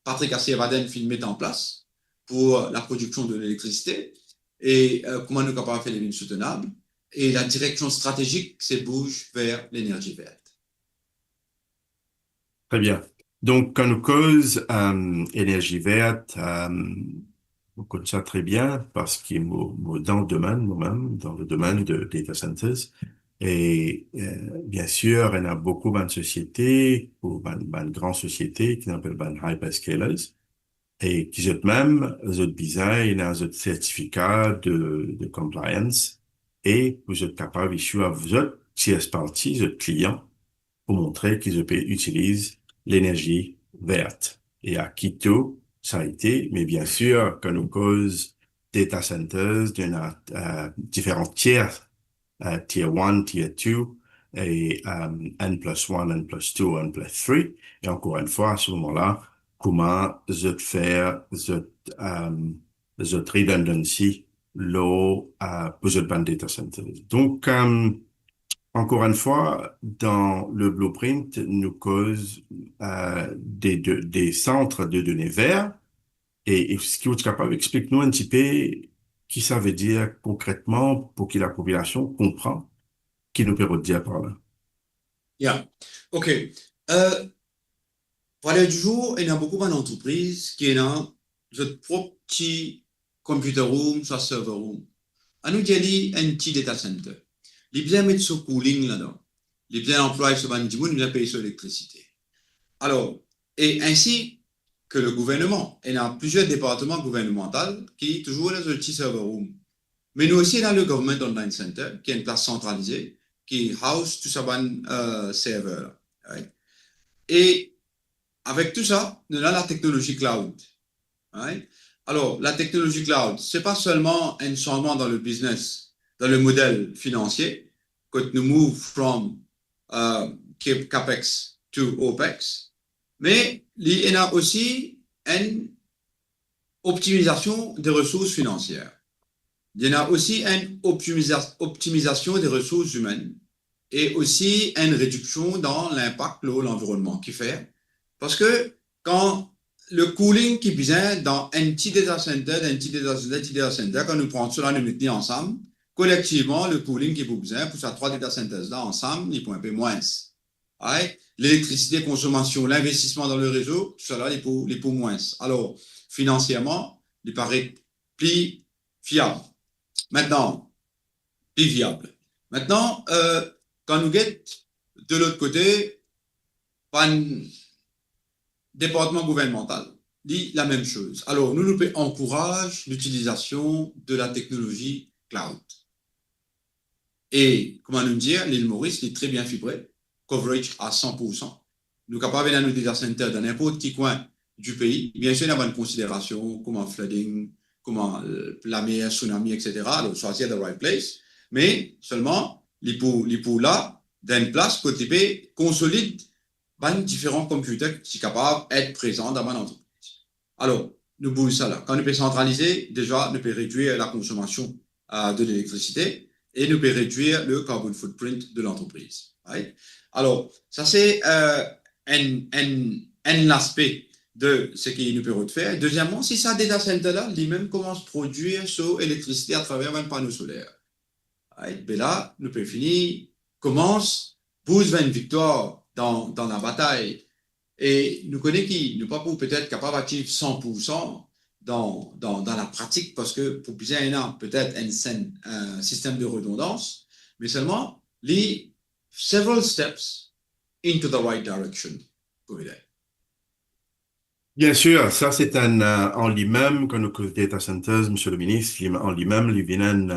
Speaker 4: Patrick Assiebaden met en place pour la production de l'électricité et comment nous sommes capables de faire des lignes soutenables. Et la direction stratégique, c'est bouge vers l'énergie verte.
Speaker 3: Très bien. Donc, quand nous cause énergie verte, on connaît ça très bien parce qu'il est dans le domaine, nous-mêmes, dans le domaine de data centers. Et bien sûr, il y a beaucoup de sociétés, ou de grandes sociétés qui s'appellent hyperscalers, et qui ont même, ont besoin, il y a un certificat de compliance, et vous êtes capable d'issuer à votre tierce partie, votre client, pour montrer qu'ils utilisent l'énergie verte. Et à Quito, ça a été, mais bien sûr, quand nous cause data centers, il y en a différents tiers, tier 1, tier 2, et N+1, N+2, N+3. Et encore une fois, à ce moment-là, comment je faire the redundancy law pour the data centers. Donc, encore une fois, dans le blueprint, nous cause des centres de données verts. Et ce que vous êtes capable d'expliquer-nous un petit peu qui ça veut dire concrètement pour que la population comprend qui nous peut dire par là.
Speaker 4: Yeah. OK. Voilà, du jour, il y a beaucoup d'entreprises qui ont leur propre petit computer room, soit server room. À nous dire, un petit data center. Il bien mettre ce cooling là-dedans. Il bien employer ce bandiment, il bien payer sur l'électricité. Alors, et ainsi que le gouvernement, il y a plusieurs départements gouvernementaux qui toujours dans le petit server room. Mais nous aussi, dans le Government Online Center, qui est une place centralisée, qui house tout ça serveur. Right? Et avec tout ça, nous avons la technologie cloud. Right? Alors, la technologie cloud, c'est pas seulement un changement dans le business, dans le modèle financier, quand nous move from CAPEX to OPEX, mais il y a aussi une optimisation des ressources financières. Il y a aussi une optimisation des ressources humaines et aussi une réduction dans l'impact de l'environnement qui fait. Parce que quand le cooling qui vient dans un petit data center, quand nous prenons cela, nous mettons ensemble, collectivement, le cooling qui vous besoin pour ces 3 data centers là ensemble, il peut un peu moins. Ouais. L'électricité, consommation, l'investissement dans le réseau, tout ça là, il peut moins. Alors, financièrement, il paraît plus fiable. Maintenant, plus viable. Maintenant, quand nous guettons de l'autre côté, pas un département gouvernemental dit la même chose. Alors, nous encourageons l'utilisation de la technologie cloud. Et, comment nous dire, l'île Maurice est très bien fibrée, coverage à 100%. Nous sommes capables d'aller dans nos data centers dans n'importe quel coin du pays. Bien sûr, il y a une considération comme flooding, comme la mer, tsunami, etc. Alors, choisir the right place. Mais seulement, les pour là, dans une place côté consolide différents computers qui sont capables d'être présents dans mon entreprise. Alors, nous bougons ça là. Quand nous pouvons centraliser, déjà, nous pouvons réduire la consommation de l'électricité et nous pouvons réduire le carbon footprint de l'entreprise. Right? Alors, ça c'est un aspect de ce qu'il nous peut faire. Deuxièmement, si ça data center là, lui-même commence à produire son électricité à travers un panneau solaire. Right? Ben là, nous pouvons finir, commence, boost une victoire dans la bataille. Et nous connaissons qui, nous pas pour peut-être capable d'activer 100% dans la pratique, parce que pour plusieurs, il y a peut-être un système de redondance, mais seulement les several steps into the right direction.
Speaker 3: Bien sûr, ça c'est en lui-même, quand nous cause data centers, monsieur le ministre, en lui-même, il vient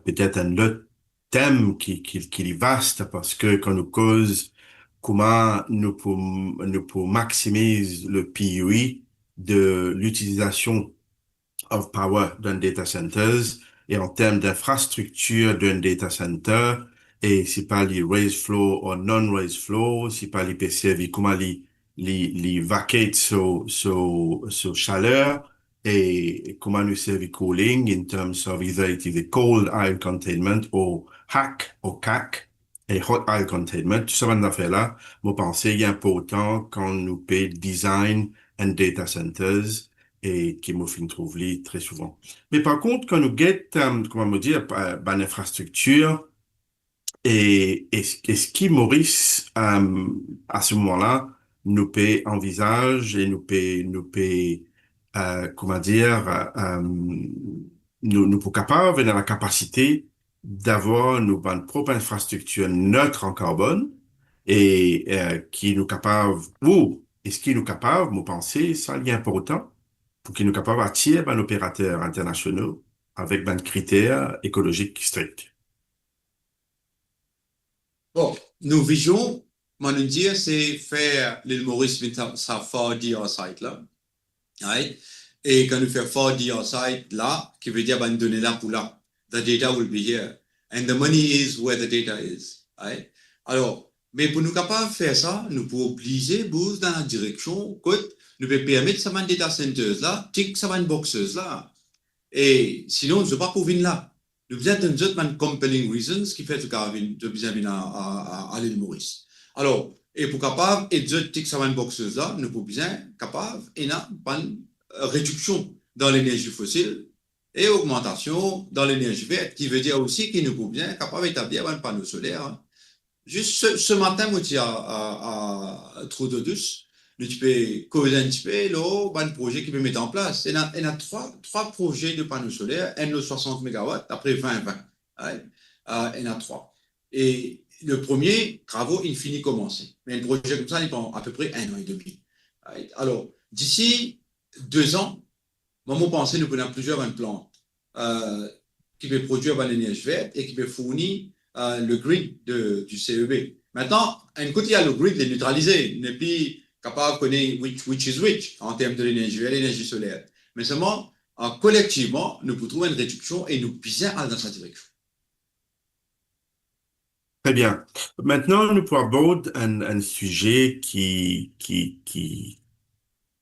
Speaker 3: peut-être un autre thème qui est vaste, parce que quand nous cause comment nous pouvons maximiser le PUE de l'utilisation of power d'un data centers et en termes d'infrastructure d'un data center, et si pas les raise flow ou non raise flow, si pas les PCV, comment les vacate so chaleur, et comment nous servons cooling in terms of either it is a cold aisle containment ou HAC ou CAC et hot aisle containment. Tout ça, affaire là, moi penser il y a important quand nous peut design and data centers et qui me fin trouve très souvent. Mais par contre, quand nous get, comment me dire, ban infrastructure, et ce qui Maurice, à ce moment-là, nous peut envisage et nous peut, comment dire, nous pour capable, dans la capacité d'avoir nos bonnes propres infrastructures neutres en carbone et qui nous capable, ou est-ce qui nous capable, vous pensez, ça est important pour qu'il nous capable d'attirer un opérateur internationaux avec des critères écologiques stricts.
Speaker 4: Bon, nos visions, moi nous dire, c'est faire l'île Maurice sa 4D site là. Right? Et quand nous faisons 4D site là, qui veut dire une donnée là pour là. The data will be here. And the money is where the data is. Right? Alors, mais pour nous capables de faire ça, nous pouvons obliger boost dans la direction que nous pouvons permettre ça van data centers là, tick ça van boxes là. Et sinon, nous ne pas pour venir là. Nous besoin d'un autre compelling reasons qui fait que besoin venir à l'île Maurice. Alors, et pour capable, et d'autres tick ça van boxes là, nous pouvons besoin capable, et là, une réduction dans l'énergie fossile et augmentation dans l'énergie verte, qui veut dire aussi qu'il nous pouvons bien capable d'établir un panneau solaire. Juste ce matin, moi, je à Trou-de-Douce, nous peux causer un petit peu, là, un projet qui peut mettre en place. Il y a trois projets de panneaux solaires, un de 60 MW, après 20-20. Il y en a 3. Et le premier, travaux, il finit commencer. Mais le projet comme ça, il prend à peu près 1 an et demi. Alors, d'ici 2 ans, moi, je pense que nous prenons plusieurs plantes qui peuvent produire de l'énergie verte et qui peuvent fournir le grid du CEB. Maintenant, un côté, il y a le grid est neutralisé. Il n'est plus capable de connaître which is which en termes de l'énergie verte et l'énergie solaire. Mais seulement, collectivement, nous pouvons trouver une réduction et nous pisons dans cette direction.
Speaker 3: Très bien. Maintenant, nous pouvons aborder un sujet qui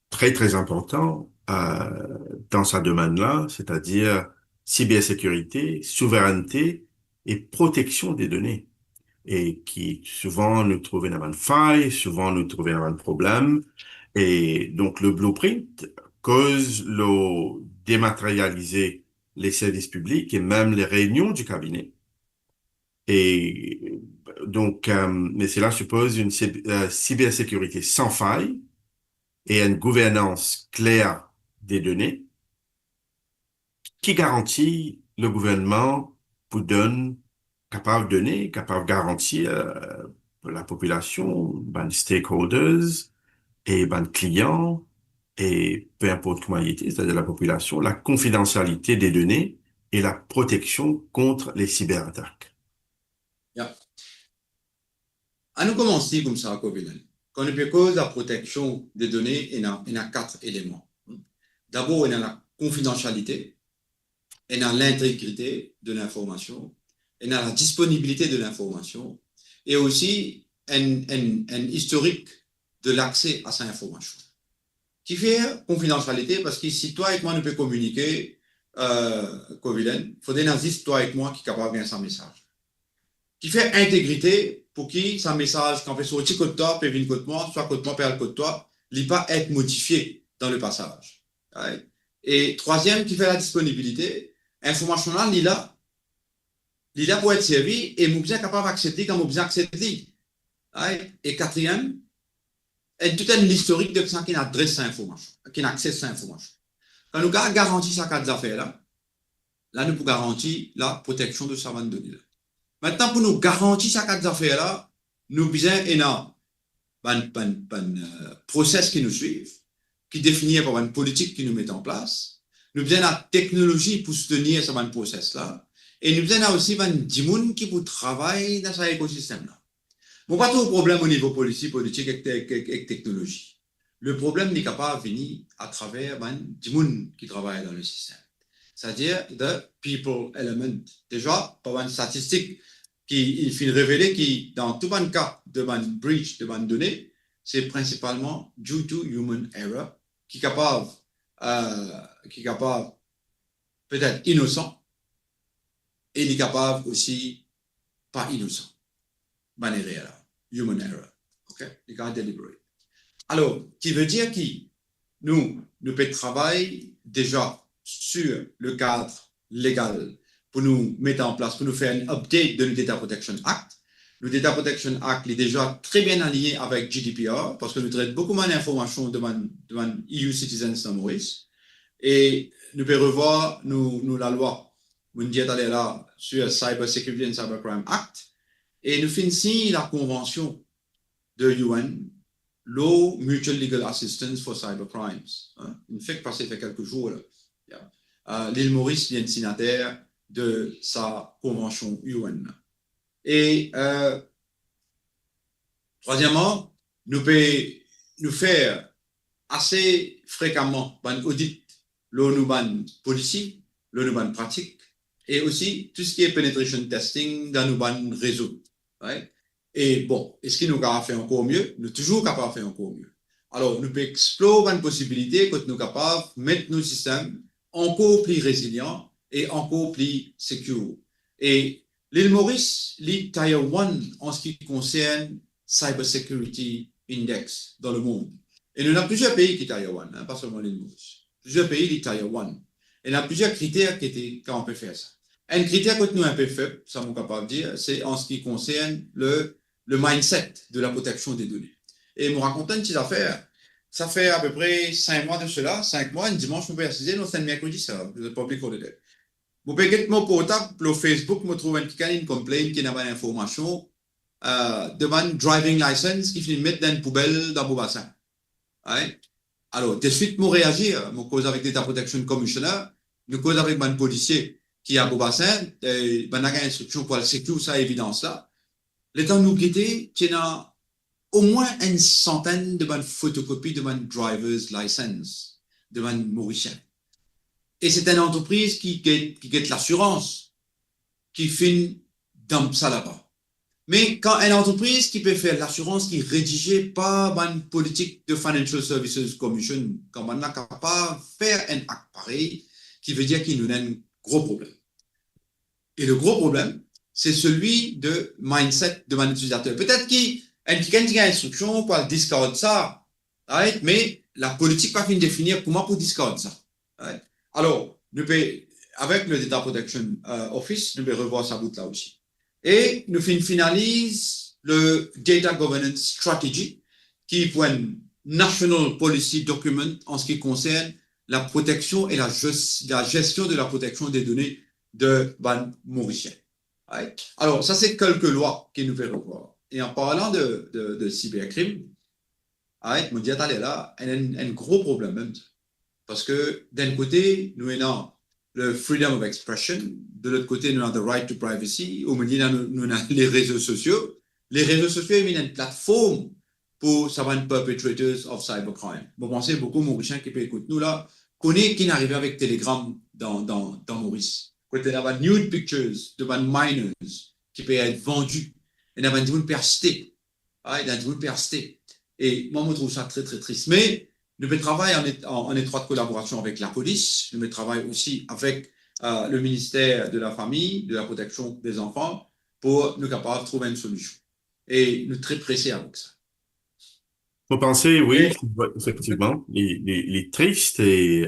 Speaker 3: très, très important dans ce domaine-là, c'est-à-dire cybersécurité, souveraineté et protection des données. Et qui souvent nous trouvent dans une faille, souvent nous trouvent dans un problème. Et donc le blueprint cause le dématérialiser les services publics et même les réunions du cabinet. Et donc, mais cela suppose une cybersécurité sans faille et une gouvernance claire des données qui garantit le gouvernement pour donner, capable de donner, capable de garantir la population, ben, stakeholders et ben, clients et peu importe comment il était, c'est-à-dire la population, la confidentialité des données et la protection contre les cyberattaques.
Speaker 4: Yeah. À nous commencer comme ça, Covenant. Quand on cause la protection des données, il y a 4 éléments. D'abord, il y a la confidentialité, il y a l'intégrité de l'information, il y a la disponibilité de l'information et aussi un historique de l'accès à cette information. Qui fait confidentialité parce que si toi et moi nous pouvons communiquer, Covenant, il faut des nazis, toi et moi, qui est capable de bien sans message. Qui fait intégrité pour qui son message, quand on fait sortir côté toi, puis venir côté moi, soit côté moi, puis côté toi, il ne pas être modifié dans le passage. Right? Et troisième, qui fait la disponibilité, information là, il est là pour être servi et nous sommes capables d'accepter quand nous sommes accepter. Right? Et quatrième, et tout un historique de ça qui adresse cette information, qui accède cette information. Quand nous garantissons ces 4 affaires là, nous pouvons garantir la protection de sa bande de données. Maintenant, pour nous garantir ces 4 affaires-là, nous avons un process qui nous suit, qui définit par une politique qui nous met en place. Nous avons la technologie pour soutenir ce process-là. Et nous avons aussi des gens qui travaillent dans cet écosystème-là. Bon, pas tout problème au niveau politique et technologie. Le problème n'est pas venir à travers des gens qui travaillent dans le système. C'est-à-dire the people element. Déjà, par une statistique qui fait révéler que dans tout le cas de breach de données, c'est principalement due to human error qui est capable peut-être innocent et il est capable aussi pas innocent. Human error. OK? Il est deliberate. Alors, qui veut dire que nous pouvons travailler déjà sur le cadre légal pour nous mettre en place, pour nous faire un update de le Data Protection Act. Le Data Protection Act est déjà très bien aligné avec GDPR parce que nous traitons beaucoup moins d'informations de EU citizens dans Maurice. Et nous pouvons revoir la loi, nous disons aller là, sur Cyber Security and Cybercrime Act. Et nous finissons la convention de UN, Law Mutual Legal Assistance for Cybercrimes. Une fait que passé fait quelques jours, l'île Maurice est signataire de sa convention UN. Et troisièmement, nous pouvons nous faire assez fréquemment un audit, l'ONU policy, l'ONU pratique, et aussi tout ce qui est penetration testing dans nos réseaux. Right? Et bon, est-ce qu'il nous a fait encore mieux? Nous sommes toujours capables de faire encore mieux. Alors, nous pouvons explorer une possibilité que nous sommes capables de mettre nos systèmes encore plus résilients et encore plus sécures. Et l'île Maurice, l'île Tier 1 en ce qui concerne Cyber Security Index dans le monde. Et nous avons plusieurs pays qui sont Tier 1, pas seulement l'île Maurice. Plusieurs pays qui sont Tier 1. Et il y a plusieurs critères quand on peut faire ça. Un critère que nous avons un peu faible, ça m'est capable de dire, c'est en ce qui concerne le mindset de la protection des données. Et me raconter une petite affaire. Ça fait à peu près 5 mois de cela, 5 mois, un dimanche, je peux préciser, non, c'est un mercredi, ça, le public holiday. Je peux get mon portable, le Facebook, me trouve une complaint qui n'a pas d'information, demande driving license, qui finit mettre dans une poubelle dans le bassin. Ouais. Alors, de suite, je réagis, je cause avec l'État Protection Commissioner, je cause avec un policier qui a un bassin, et ben, une instruction pour le sécuriser, ça, évidence là. L'État nous guide, qui a au moins une centaine de photocopies de mon driver's license, de mon mauricien. Et c'est une entreprise qui get l'assurance, qui finit dans ça là-bas. Mais quand une entreprise qui peut faire l'assurance qui est rédigée par une politique de Financial Services Commission, quand on est capable de faire un acte pareil, qui veut dire qu'il nous a un gros problème. Et le gros problème, c'est celui de mindset de mon utilisateur. Peut-être qu'il y a une instruction pour discard ça, right? Mais la politique va finir définir comment pour discard ça. Right? Alors, nous pouvons avec le Data Protection Office, nous allons revoir ça bout là aussi. Et nous finalisons le Data Governance Strategy, qui est un National Policy Document en ce qui concerne la protection et la gestion de la protection des données de ban mauricien. Right? Alors, ça, c'est quelques lois qui nous fait revoir. Et en parlant de cybercrime, right, me dit, allez là, un gros problème même. Parce que d'un côté, nous avons le freedom of expression, de l'autre côté, nous avons the right to privacy, au milieu, nous avons les réseaux sociaux. Les réseaux sociaux, ils ont une plateforme pour savoir perpetrators of cybercrime. Vous pensez beaucoup aux Mauriciens qui peuvent écouter nous là, connaît qui n'arrive avec Telegram dans Maurice. Quand il y a des nude pictures de minors qui peuvent être vendus, il y a des gens qui peuvent acheter. Il y a des gens qui peuvent acheter. Et moi, je trouve ça très, très triste. Mais nous travaillons en étroite collaboration avec la police. Nous travaillons aussi avec le ministère de la Famille, de la Protection des enfants, pour nous capables de trouver une solution. Et nous sommes très pressés avec ça.
Speaker 3: Vous pensez, oui, effectivement, il est triste et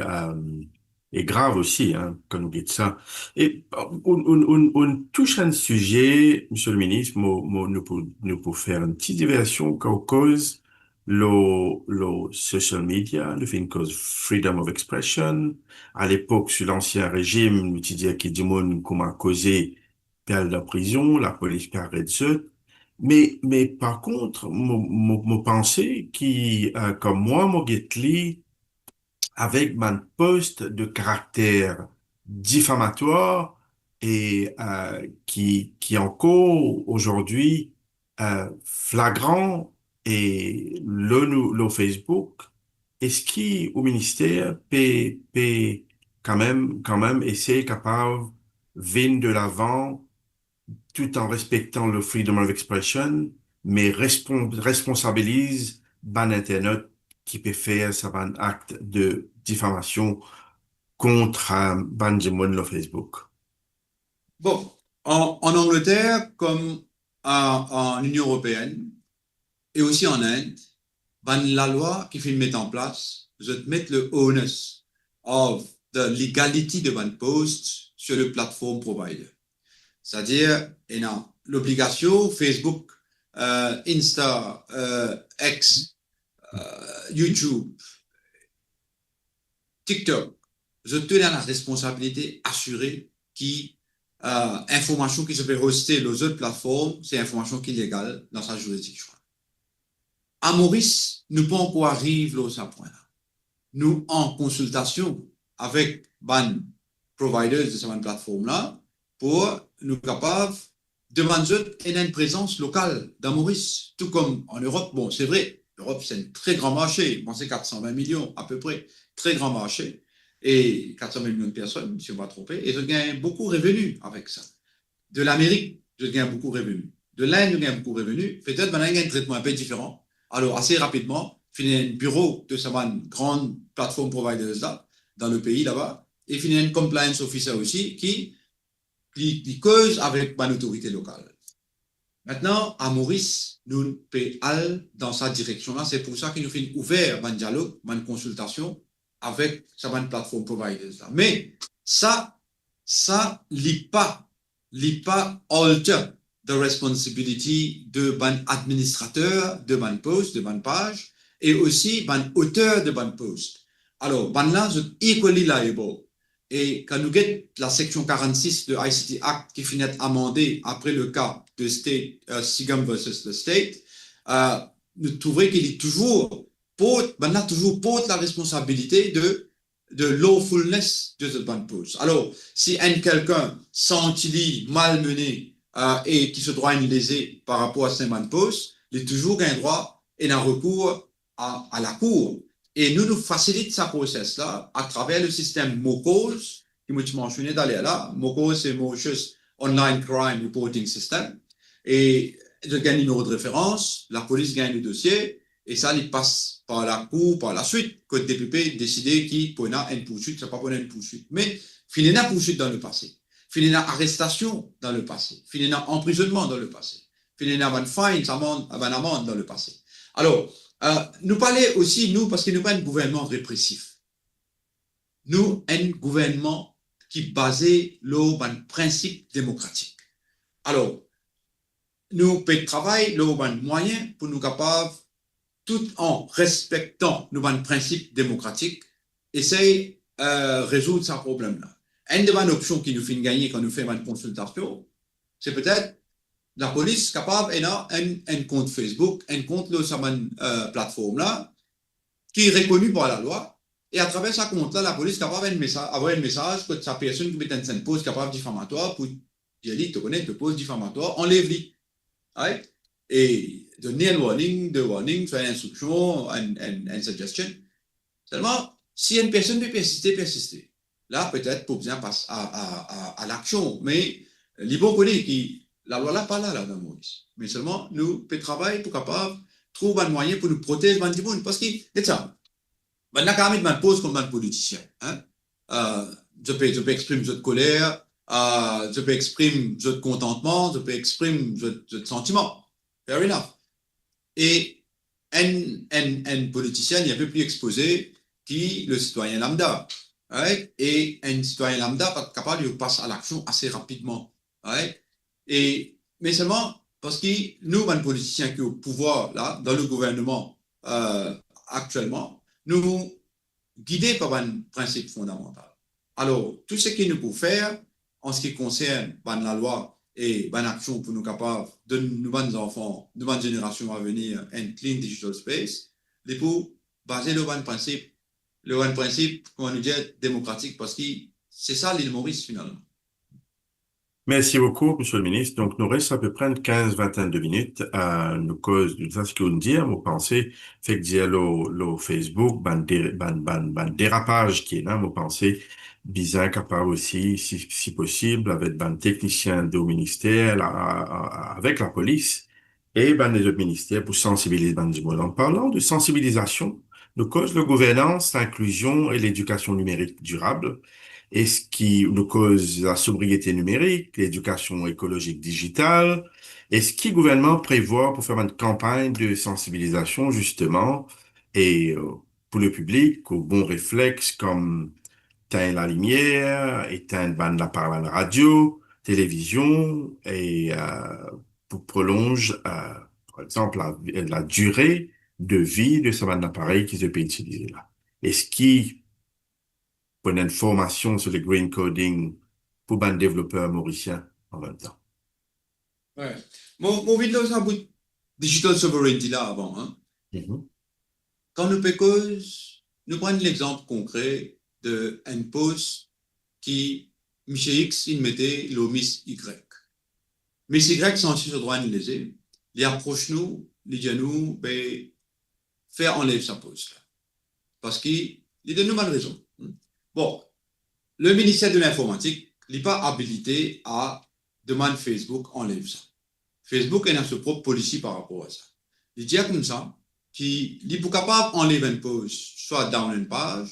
Speaker 3: grave aussi, hein, quand vous dites ça. Et on touche un sujet, Monsieur le Ministre, nous pour faire une petite diversion qu'au cause le social media, le fait une cause freedom of expression. À l'époque, sur l'ancien régime, nous disait qu'il y a du monde comment causer perdre la prison, la police perd de mais par contre, mon pensée qui, comme moi, mon get-li, avec mon poste de caractère diffamatoire et qui encore aujourd'hui flagrant et le Facebook, est-ce qui au ministère peut quand même essayer capable venir de l'avant tout en respectant le freedom of expression, mais responsabilise ban Internet qui peut faire ça ban acte de diffamation contre ban du monde le Facebook.
Speaker 4: Bon, en Angleterre, comme en Union européenne, et aussi en Inde, ban la loi qui fait mettre en place, vous mettre le onus of the legality de ban post sur le platform provider. C'est-à-dire, il y a l'obligation Facebook, Insta, X, YouTube, TikTok, je tenais la responsabilité assurée qui information qui se fait hoster les autres plateformes, c'est information qui est légale dans sa juridiction. À Maurice, nous pas encore arriver à ce point-là. Nous, en consultation avec ban providers de cette plateforme-là, pour nous capables de demander une présence locale dans Maurice, tout comme en Europe. Bon, c'est vrai, l'Europe, c'est un très grand marché, je pense 420 millions à peu près, très grand marché, et 420 millions de personnes, si on va tromper, et je gagne beaucoup de revenus avec ça. De l'Amérique, je gagne beaucoup de revenus. De l'Inde, je gagne beaucoup de revenus. Peut-être maintenant, il y a un traitement un peu différent. Alors, assez rapidement, finir un bureau de cette grande plateforme providers là, dans le pays là-bas, et finir un compliance officer aussi qui cause avec une autorité locale. Maintenant, à Maurice, nous pouvons aller dans cette direction-là. C'est pour ça que nous faisons ouvert un dialogue, une consultation avec cette plateforme providers là. Mais ça lit pas alter the responsibility de ban administrateur de ban post, de ban page, et aussi ban auteur de ban post. Alors, ban là, c'est equally liable. Et quand nous avons la section 46 de ICT Act qui finit amendée après le cas de State, Sigam versus the State, nous trouvons qu'il est toujours porte la responsabilité de lawfulness de ce ban post. Alors, si quelqu'un sent-il malmené et qui se doit lésé par rapport à ce ban post, il a toujours un droit et un recours à la cour. Et nous facilitons ce process-là à travers le système MOCOS, qui m'a mentionné d'aller là. MOCOS, c'est Mauritius Online Crime Reporting System. Et je gagne le numéro de référence, la police gagne le dossier, et ça, il passe par la cour, par la suite, que le DPP décide qui pour une poursuite, c'est pas pour une poursuite. Mais, finir une poursuite dans le passé. Finir une arrestation dans le passé. Finir un emprisonnement dans le passé. Finir une fine, une amende dans le passé. Alors, nous parlons aussi, nous, parce que nous pas un gouvernement répressif. Nous, un gouvernement qui est basé sur un principe démocratique. Alors, nous pouvons travailler sur un moyen pour nous capables, tout en respectant nos principes démocratiques, essayer de résoudre ce problème-là. Une des options qui nous fait gagner quand nous faisons une consultation, c'est peut-être la police capable d'avoir un compte Facebook, un compte sur cette plateforme-là, qui est reconnu par la loi, et à travers ce compte-là, la police est capable d'avoir un message que sa personne qui met une pose capable diffamatoire pour dire, tu connais, te pose diffamatoire, enlève-le. Right? Et donner un warning, deux warnings, faire une instruction, une suggestion. Seulement, si une personne peut persister, là, peut-être, pour bien passer à l'action. Mais, les bons connaissent la loi là, pas là, dans Maurice. Mais seulement, nous, peut travailler pour capable trouver un moyen pour nous protéger du monde. Parce que, c'est ça. On a quand même une pose comme un politicien. Hein? Je peux exprimer notre colère, je peux exprimer notre contentement, je peux exprimer notre sentiment. Fair enough. Et un politicien n'est un peu plus exposé que le citoyen lambda. Right? Et un citoyen lambda est capable de passer à l'action assez rapidement. Right? Mais seulement parce que nous, les politiciens qui sont au pouvoir, là, dans le gouvernement actuellement, nous guidés par un principe fondamental. Alors, tout ce qu'il nous peut faire en ce qui concerne la loi et l'action pour nous capables de nous enfants, de nos générations à venir, un clean digital space, les pour baser le principe, comment nous dire, démocratique, parce que c'est ça l'île Maurice finalement.
Speaker 3: Merci beaucoup, Monsieur le ministre. Donc, nous reste à peu près une 15-20 de minutes à nous cause de ça, ce que vous nous dites, vous pensez, fait que dire le Facebook, ban dérapage qui est là, vous pensez, bizarre capable aussi, si possible, avec ban technicien de ministère, avec la police, et ban les autres ministères pour sensibiliser ban du monde. En parlant de sensibilisation, nous cause la gouvernance, l'inclusion et l'éducation numérique durable, et ce qui nous cause la sobriété numérique, l'éducation écologique digitale, et ce qui le gouvernement prévoit pour faire une campagne de sensibilisation, justement, et pour le public, aux bons réflexes comme éteindre la lumière, éteindre la radio, télévision, et pour prolonger, par exemple, la durée de vie de ce appareil qui se peut utiliser là. Et ce qui pour une formation sur le green coding pour un développeur mauricien en même temps.
Speaker 4: Ouais. Mon vidéo, c'est un bout digital sovereignty là avant. Hein? Quand nous cause, nous prenons l'exemple concret d'un post qui, M. X, il mettait le Miss Y. Miss Y, sans ce droit de léser, il approche nous, il dit à nous, ben, faire enlève sa post là. Parce qu'il donne nous mal raison. Bon, le ministère de l'Informatique n'est pas habilité à demander Facebook enlève ça. Facebook a sa propre policy par rapport à ça. Il dit comme ça qu'il est capable d'enlever une post, soit down une page,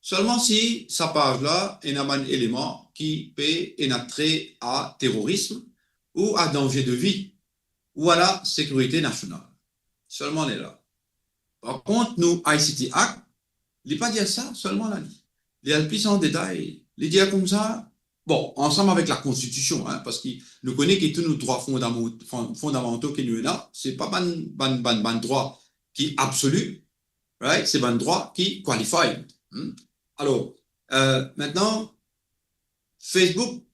Speaker 4: seulement si sa page-là est un élément qui peut être trait à terrorisme ou à danger de vie ou à la sécurité nationale. Seulement elle est là. Par contre, nous, ICT Act, il n'est pas dire ça, seulement la lit. Il y a le plus en détail, les dire comme ça, bon, ensemble avec la Constitution, hein, parce que nous connaissons que tous nos droits fondamentaux que nous avons, c'est pas un droit qui est absolu, right? C'est un droit qui est qualified. Alors, maintenant, Facebook,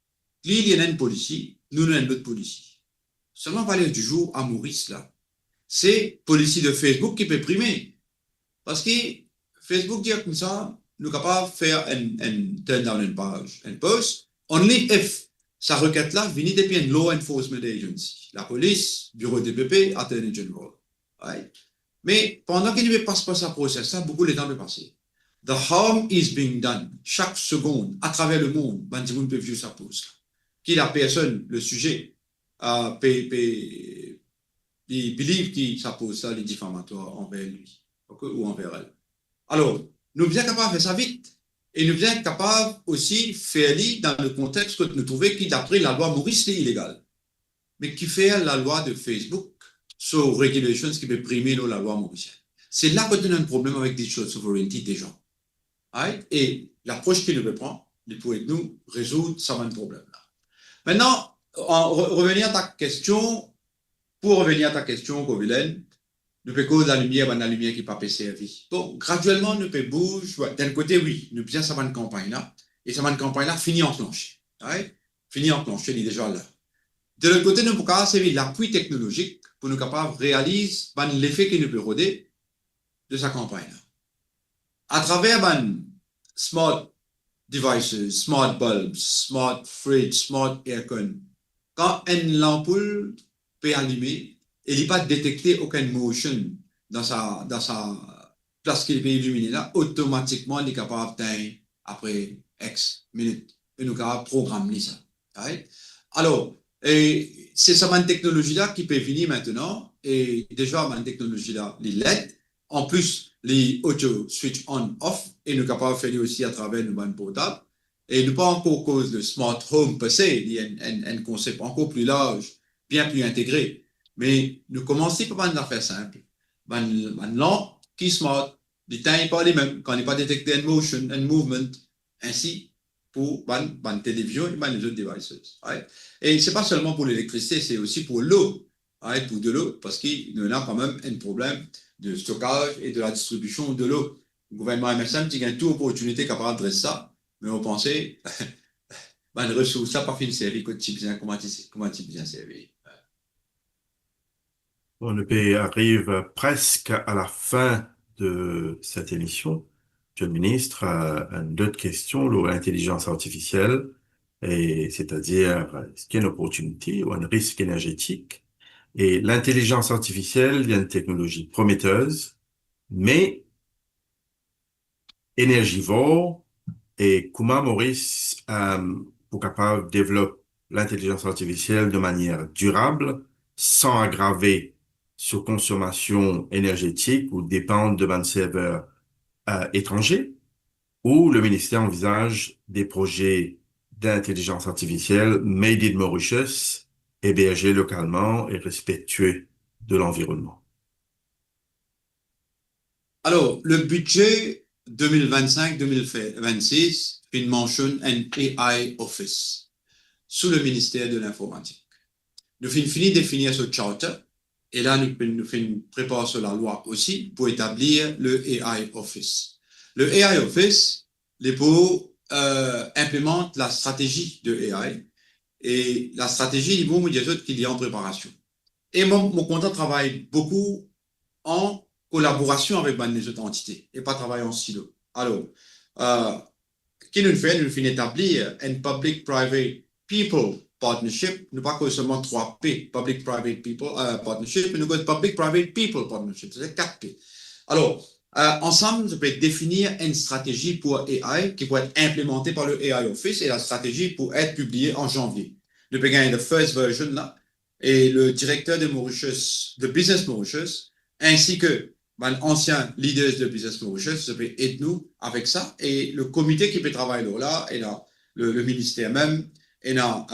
Speaker 4: il y a une policy, nous avons une autre policy. Seulement parler du jour à Maurice, là, c'est policy de Facebook qui peut primer. Parce que Facebook dit comme ça, nous sommes capables de faire un turn down une page, un post, only if sa requête-là vient depuis une law enforcement agency, la police, bureau DPP, attorney general. Right? Mais pendant qu'il ne passe pas sa process, beaucoup de temps peut passer. The harm is being done chaque seconde à travers le monde. Ben, tout le monde peut vivre sa pause. Qui la personne, le sujet, il believe que sa pose ça est diffamatoire envers lui ou envers elle. Alors, nous sommes bien capables de faire ça vite. Et nous sommes capables aussi de faire dans le contexte que nous trouvons qui, d'après la loi Maurice, c'est illégal. Mais qui fait la loi de Facebook sur regulations qui peut primer la loi mauricienne. C'est là que nous avons un problème avec digital sovereignty des gens. Right? Et l'approche qu'il veut prendre, il pourrait nous résoudre ce problème-là. Maintenant, revenir à ta question, pour revenir à ta question, Kovilen, nous pouvons cause la lumière qui n'est pas servie. Bon, graduellement, nous pouvons bouger. D'un côté, oui, nous bien ça une campagne là, et ça une campagne là finit enclenchée. Right? Fini enclenché, il est déjà là. De l'autre côté, nous pouvons servir l'appui technologique pour nous capables de réaliser l'effet qu'il nous peut roder de sa campagne là. À travers smart devices, smart bulbs, smart fridge, smart aircon, quand une ampoule peut allumer, il n'est pas détecté aucune motion dans sa place qu'il peut illuminer là, automatiquement, il est capable d'atteindre après X minutes. Et nous capable de programmer ça. Right? Alors, c'est cette technologie-là qui peut venir maintenant. Et déjà, cette technologie-là, les LED, en plus, les auto switch on-off, et nous capables de faire aussi à travers nos bandes portables. Et nous pas encore cause de smart home per se, il y a un concept encore plus large, bien plus intégré. Mais nous commençons par une affaire simple. Une lampe qui est smart, les temps n'est pas les mêmes, quand il n'est pas détecté une motion, un movement, ainsi pour ban télévision et les autres devices. Right? Et ce n'est pas seulement pour l'électricité, c'est aussi pour l'eau, right? Pour de l'eau, parce qu'il y a quand même un problème de stockage et de la distribution de l'eau. Le gouvernement MSM a une toute opportunité capable d'adresser ça, mais on pensait, les ressources, ça n'a pas fait une série, comment tu bien servi.
Speaker 3: On arrive presque à la fin de cette émission. Monsieur le ministre, une autre question, l'intelligence artificielle, c'est-à-dire, est-ce qu'il y a une opportunité ou un risque énergétique? Et l'intelligence artificielle, il y a une technologie prometteuse, mais énergivore, et comment Maurice, pour capable de développer l'intelligence artificielle de manière durable, sans aggraver sur consommation énergétique ou dépendre de serveurs étrangers, où le ministère envisage des projets d'intelligence artificielle made in Mauritius, hébergés localement et respectueux de l'environnement.
Speaker 4: Alors, le budget 2025-2026 une mention un AI Office sous le ministère de l'Informatique. Nous finissons de définir ce charter et là, nous préparons sur la loi aussi pour établir le AI Office. Le AI Office, les pour implémente la stratégie de AI et la stratégie, il faut me dire qu'il y a en préparation. Et mon compte travaille beaucoup en collaboration avec les autres entités et pas travailler en silo. Alors, qui nous fait établir un public-private people partnership, nous pas que seulement 3P, public-private people partnership, mais nous avons public-private people partnership, c'est 4P. Alors, ensemble, je peux définir une stratégie pour AI qui pourrait être implémentée par le AI Office et la stratégie pour être publiée en janvier. Nous avons gagné la first version là et le directeur de Mauritius, de Business Mauritius, ainsi que ancien leaders de Business Mauritius, ça peut aider nous avec ça et le comité qui peut travailler là et là le ministère même et là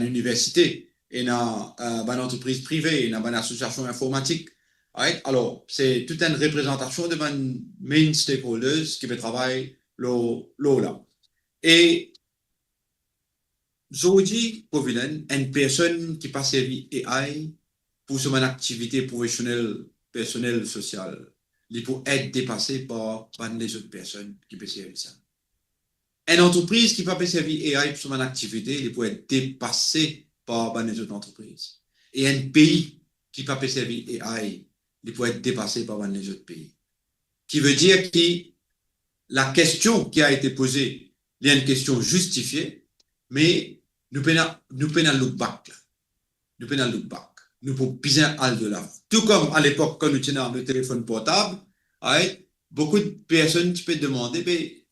Speaker 4: l'université et là l'entreprise privée et là l'association informatique. Right? Alors, c'est toute une représentation de main stakeholders qui peut travailler là. Et aujourd'hui, pour une personne qui passe servi AI pour son activité professionnelle, personnelle, sociale, il peut être dépassé par les autres personnes qui peuvent servir ça. Une entreprise qui peut servir AI pour son activité, il peut être dépassé par les autres entreprises. Et un pays qui peut servir AI, il peut être dépassé par les autres pays. Qui veut dire que la question qui a été posée, il y a une question justifiée, mais nous pouvons look back. Nous pouvons look back. Nous pouvons bien aller de l'avant. Tout comme à l'époque, quand nous tenions le téléphone portable, beaucoup de personnes tu peux demander, mais,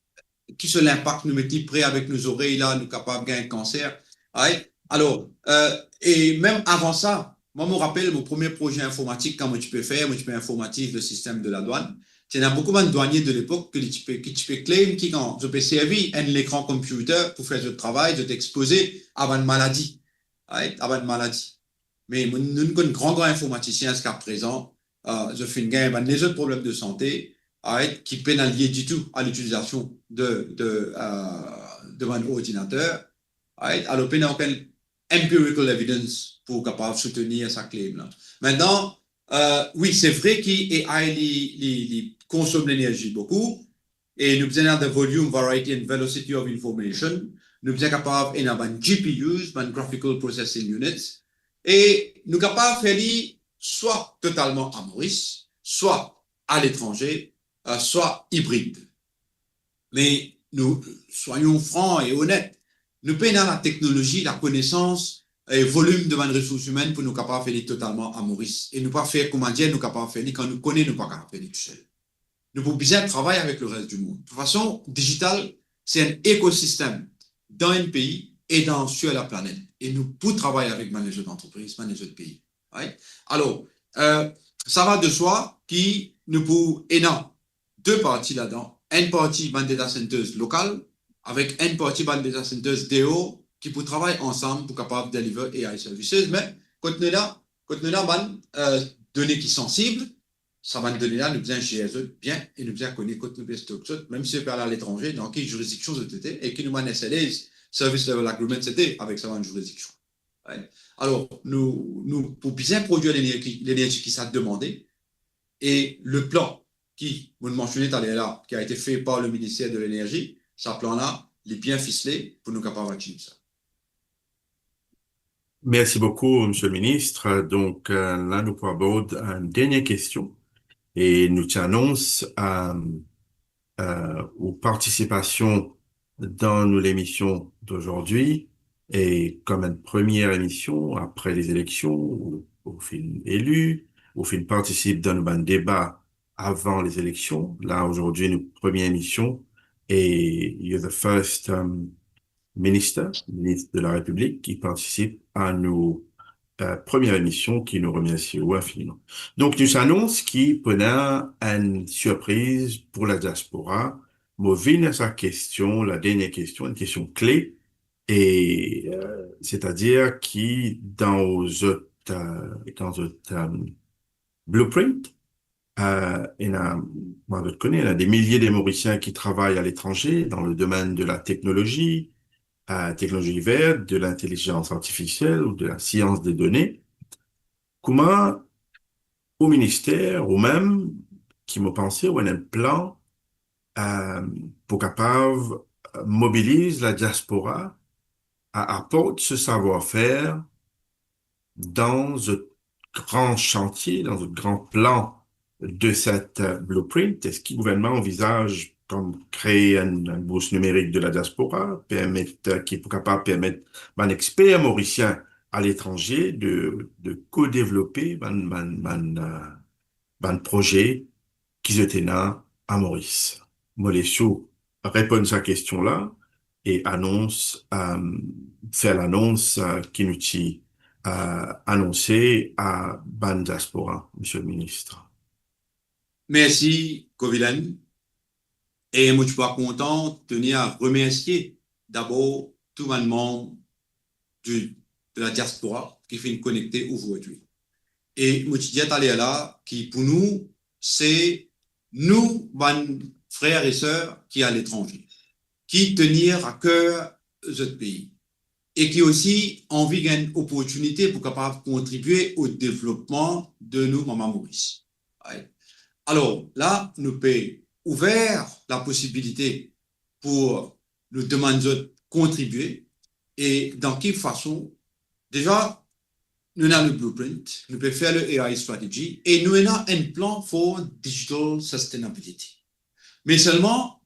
Speaker 4: qui se l'impact nous mettons prêt avec nos oreilles là, nous capables de gagner un cancer. Alors, et même avant ça, moi, je me rappelle mon premier projet informatique, quand moi, tu peux faire, moi, tu peux informatiser le système de la douane. Il y a beaucoup de douaniers de l'époque qui tu peux claim, qui quand je peux servir un écran computer pour faire le travail, de t'exposer avant une maladie. Avant une maladie. Mais nous, nous, un grand informaticien jusqu'à présent, je fais une gain, les autres problèmes de santé, qui pénalisent du tout à l'utilisation de devant un ordinateur, right? Alors, il n'y a aucun empirical evidence pour capable soutenir sa claim là. Maintenant, oui, c'est vrai qu'AI consomme l'énergie beaucoup et nous besoin de volume, variety and velocity of information. Nous besoin capable d'avoir GPUs, graphical processing units, et nous capables de faire soit totalement à Maurice, soit à l'étranger, soit hybride. Mais nous soyons francs et honnêtes. Nous payons la technologie, la connaissance et le volume de ressources humaines pour nous capables de faire totalement à Maurice. Et nous pas faire comment dire, nous capables de faire quand nous connaissons, nous pas capables de faire tout seul. Nous pouvons bien travailler avec le reste du monde. De toute façon, digital, c'est un écosystème dans un pays et sur la planète. Et nous pouvons travailler avec les autres entreprises, les autres pays. Right? Alors, ça va de soi qui nous pouvons deux parties là-dedans. Une partie dans data centers locales avec une partie dans data centers DO qui peut travailler ensemble pour capable de deliver AI services. Mais quand nous avons données qui sont sensibles, ça va nous donner là, nous besoin chez eux bien et nous besoin connaître quand nous besoin même si c'est à l'étranger, dans quelle juridiction c'était et qui nous manage SLAs, Service Level Agreement c'était avec ça une juridiction. Right? Alors, nous pour bien produire l'énergie qui s'est demandée et le plan qui, vous le mentionnez tout à l'heure, qui a été fait par le ministère de l'Énergie, ce plan-là, il est bien ficelé pour nous capables d'achievement ça.
Speaker 3: Merci beaucoup, Monsieur le Ministre. Donc, là, nous pouvons aborder une dernière question et nous t'annonce aux participations dans l'émission d'aujourd'hui et comme une première émission après les élections, au film élu, au film participe dans un débat avant les élections. Là, aujourd'hui, une première émission et you're the first ministre de la République qui participe à nos première émission qui nous remercie infiniment. Donc, nous annonce qui prenait une surprise pour la diaspora. Moving à sa question, la dernière question, une question clé, et c'est-à-dire qui dans notre blueprint, moi je connais, il y a des milliers de Mauriciens qui travaillent à l'étranger dans le domaine de la technologie verte, de l'intelligence artificielle ou de la science des données. Comment, au ministère, ou même, qui m'a pensé, ou un plan pour capable mobilise la diaspora à apporter ce savoir-faire dans un grand chantier, dans un grand plan de cette blueprint. Est-ce que le gouvernement envisage comme créer une bourse numérique de la diaspora, qui est capable de permettre un expert mauricien à l'étranger de co-développer un projet qui étaient là à Maurice. Molessou répond à cette question-là et fait l'annonce qui nous annoncé à Ban Diaspora, Monsieur le Ministre.
Speaker 4: Merci, Kovilen. Et moi, je suis pas content de tenir à remercier d'abord tout le monde de la diaspora qui fait une connecter aujourd'hui. Et moi, je dis à là, qui pour nous, c'est nous, frères et sœurs qui sont à l'étranger, qui tenir à cœur les autres pays et qui aussi envie d'une opportunité pour capable contribuer au développement de nous, Maman Maurice. Ouais. Alors là, nous pouvons ouvert la possibilité pour nous demander de contribuer et dans quelle façon. Déjà, nous avons le blueprint, nous pouvons faire le AI strategy et nous avons un plan pour digital sustainability. Mais seulement,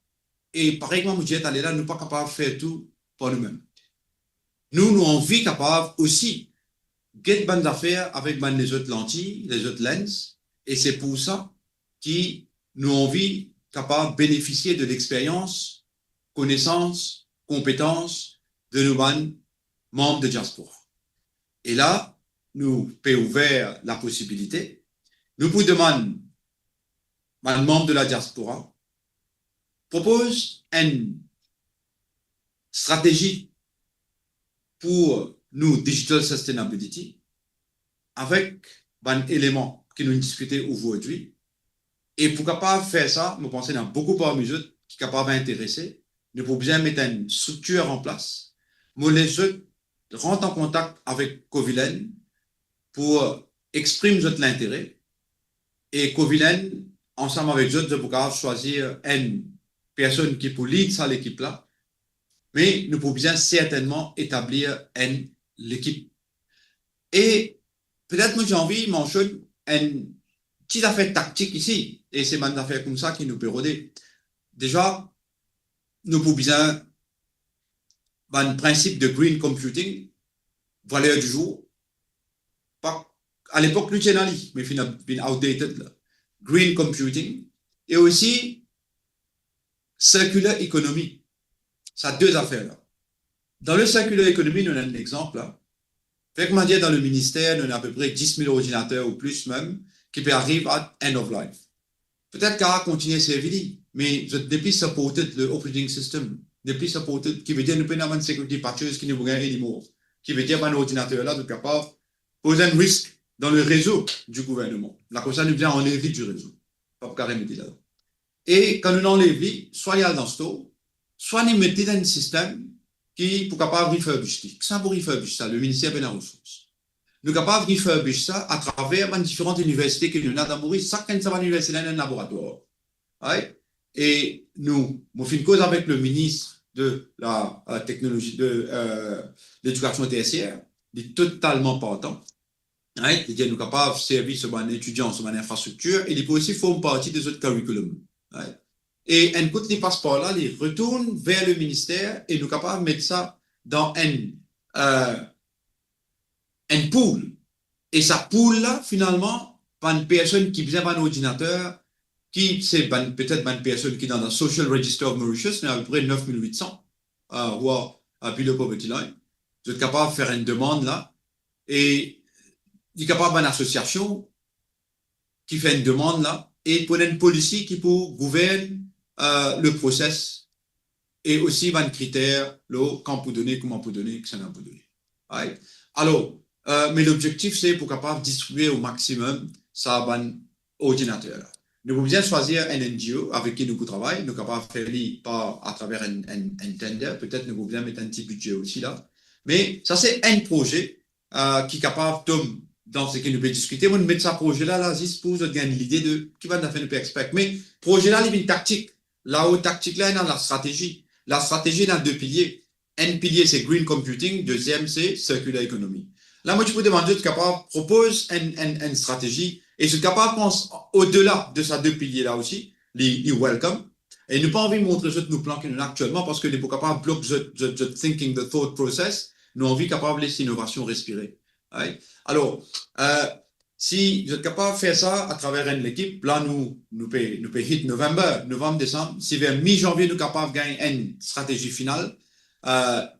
Speaker 4: et par exemple, nous sommes là, nous ne sommes pas capables de faire tout par nous-mêmes. Nous avons envie capable aussi de get bonnes affaires avec les autres lentilles, les autres lenses, et c'est pour ça que nous avons envie capable de bénéficier de l'expérience, connaissances, compétences de nos membres de diaspora. Et là, nous pouvons ouvrir la possibilité. Nous pouvons demander aux membres de la diaspora propose une stratégie pour nous digital sustainability avec un élément que nous discutons aujourd'hui. Et pour capable faire ça, nous pensons qu'il y a beaucoup parmi eux qui sont capables d'intéresser nous pouvons bien mettre une structure en place. Moi, les autres rentrent en contact avec Covilen pour exprimer notre l'intérêt. Et Covilen, ensemble avec eux, nous pouvons choisir une personne qui peut lead ça l'équipe-là. Mais nous pouvons bien certainement établir l'équipe. Et peut-être que j'ai envie de mentionner une petite affaire tactique ici. Et c'est une affaire comme ça qui nous peut aider. Déjà, nous pouvons bien un principe de green computing, valeur du jour. Pas, à l'époque, nous étions mais finalement outdated. Là. Green computing. Et aussi, circular economy. Ça a deux affaires là. Dans le circular economy, nous avons un exemple là. Fait que dire dans le ministère, nous avons à peu près 10 000 ordinateurs ou plus même qui peuvent arriver à end of life. Peut-être qu'à continuer à servir, mais depuis supported le operating system, depuis supported, qui veut dire nous pouvons avoir une security patches qui ne vous gagne anymore, qui veut dire un ordinateur là, nous sommes capables de poser un risque dans le réseau du gouvernement. Là, comme ça, nous devons enlever du réseau. Pas pour carrément là. Et quand nous enlevons, soit il y a dans ce store, soit nous mettons dans un système qui pour capable de refurbisher. Ça pour refurbisher ça, le ministère de la ressource. Nous sommes capables de refurbisher ça à travers différentes universités que nous avons dans Maurice. Chacun de ces universités a un laboratoire. Ouais? Et nous faisons une cause avec le ministre de la technologie, de l'éducation tertiaire, il est totalement partant. Ouais? Il est capable de servir sur un étudiant, sur une infrastructure, et il peut aussi faire partie des autres curriculums. Ouais? Et un coup de passeport-là, il retourne vers le ministère et nous sommes capables de mettre ça dans un pool. Et sa pool-là, finalement, pas une personne qui vient un ordinateur, qui c'est peut-être une personne qui est dans le Social Register of Mauritius, mais à peu près 9800, voire below poverty line. Vous êtes capable de faire une demande là, et il est capable d'une association qui fait une demande là, et pour une policy qui peut gouverner le process, et aussi un critère, quand pour donner, comment pour donner, que ça n'a pas donné. Right? Alors, mais l'objectif, c'est pour capable distribuer au maximum ça un ordinateur. Nous pouvons bien choisir un NGO avec qui nous travaillons. Nous sommes capables de faire pas à travers un tender. Peut-être nous pouvons bien mettre un petit budget aussi là. Mais ça, c'est un projet qui est capable de, dans ce que nous pouvons discuter. Moi, nous mettons ce projet-là, juste pour gagner l'idée de qui va nous faire nous expect. Mais projet-là, il y a une tactique. Là où tactique, là, il y a la stratégie. La stratégie, il y a deux piliers. Un pilier, c'est green computing. Deuxième, c'est circular economy. Là, moi, je peux demander de capable propose une stratégie et je suis capable de penser au-delà de ces deux piliers-là aussi, les welcome. Et nous pas envie de montrer nos plans que nous avons actuellement parce que nous sommes capables de bloquer the thinking, the thought process. Nous avons envie capable de laisser l'innovation respirer. Right? Alors, si vous êtes capable de faire ça à travers une équipe, là, nous pouvons hit novembre, décembre. Si vers mi-janvier, nous sommes capables de gagner une stratégie finale,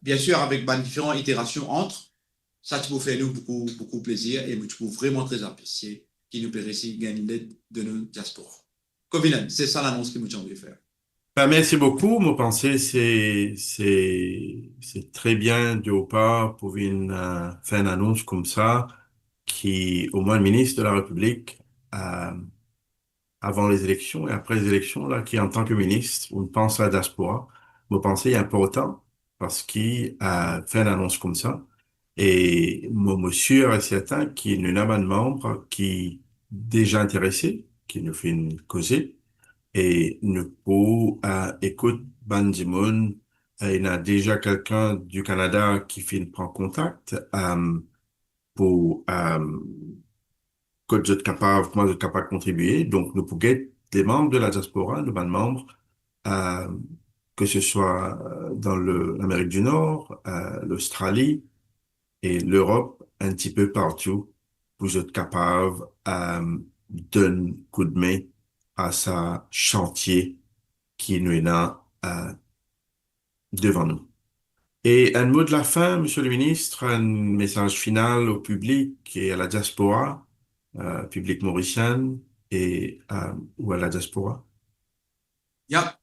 Speaker 4: bien sûr, avec différentes itérations entre, ça, tu peux faire nous beaucoup plaisir et tu peux vraiment très apprécier qui nous permet de gagner l'aide de nos diasporas. Covilen, c'est ça l'annonce que nous avons envie de faire.
Speaker 3: Merci beaucoup. Moi, pensée, c'est très bien de votre part pour faire une annonce comme ça, qui, au moins, le ministre de la République, avant les élections et après les élections, là, qui, en tant que ministre, on pense à la diaspora. Moi, pensée est important parce qu'il fait une annonce comme ça. Et moi, sûr et certain qu'il y a un membre qui déjà intéressé, qui nous fait une causée, et nous pour écoute Bandimoun, il y a déjà quelqu'un du Canada qui fait prend contact pour que je capable, comment je suis capable de contribuer. Donc, nous pouvons être des membres de la diaspora, nous sommes membres, euh, que ce soit dans l'Amérique du Nord, l'Australie, et l'Europe un petit peu partout, vous êtes capable de donner un coup de main à ce chantier qui nous est là devant nous. Et un mot de la fin, Monsieur le Ministre, un message final au public et à la diaspora, public mauricien et ou à la diaspora.
Speaker 4: Yeah.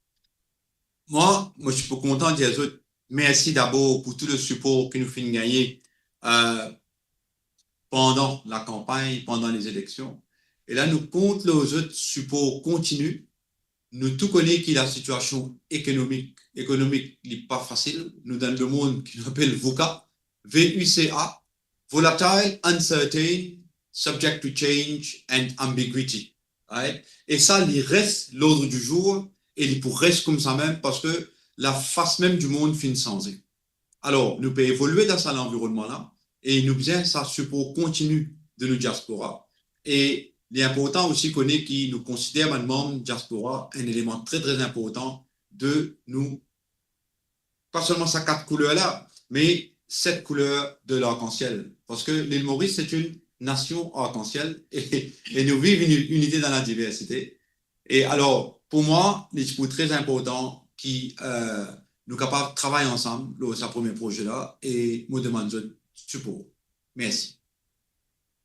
Speaker 4: Moi, je suis pas content de dire aux autres, merci d'abord pour tout le support que nous finissons de gagner pendant la campagne, pendant les élections. Et là, nous comptons les autres supports continus. nous tout connaissons que la situation économique n'est pas facile. Nous dans le monde qui nous appelle VUCA, VUCA, Volatile, Uncertain, Subject to Change and Ambiguity. Right? Et ça, il reste l'ordre du jour et il pourrait rester comme ça même parce que la face même du monde finit changer. Alors, nous pouvons évoluer dans cet environnement-là et nous besoin ça support continu de nos diaspora. Et il est important aussi qu'on ait qui nous considère maintenant diaspora un élément très très important de nous, pas seulement sa 4 couleurs-là, mais 7 couleurs de l'arc-en-ciel. Parce que l'île Maurice, c'est une nation arc-en-ciel et nous vivons une unité dans la diversité. Et alors, pour moi, c'est très important qui nous capables de travailler ensemble dans ce premier projet-là et me demande de support. Merci.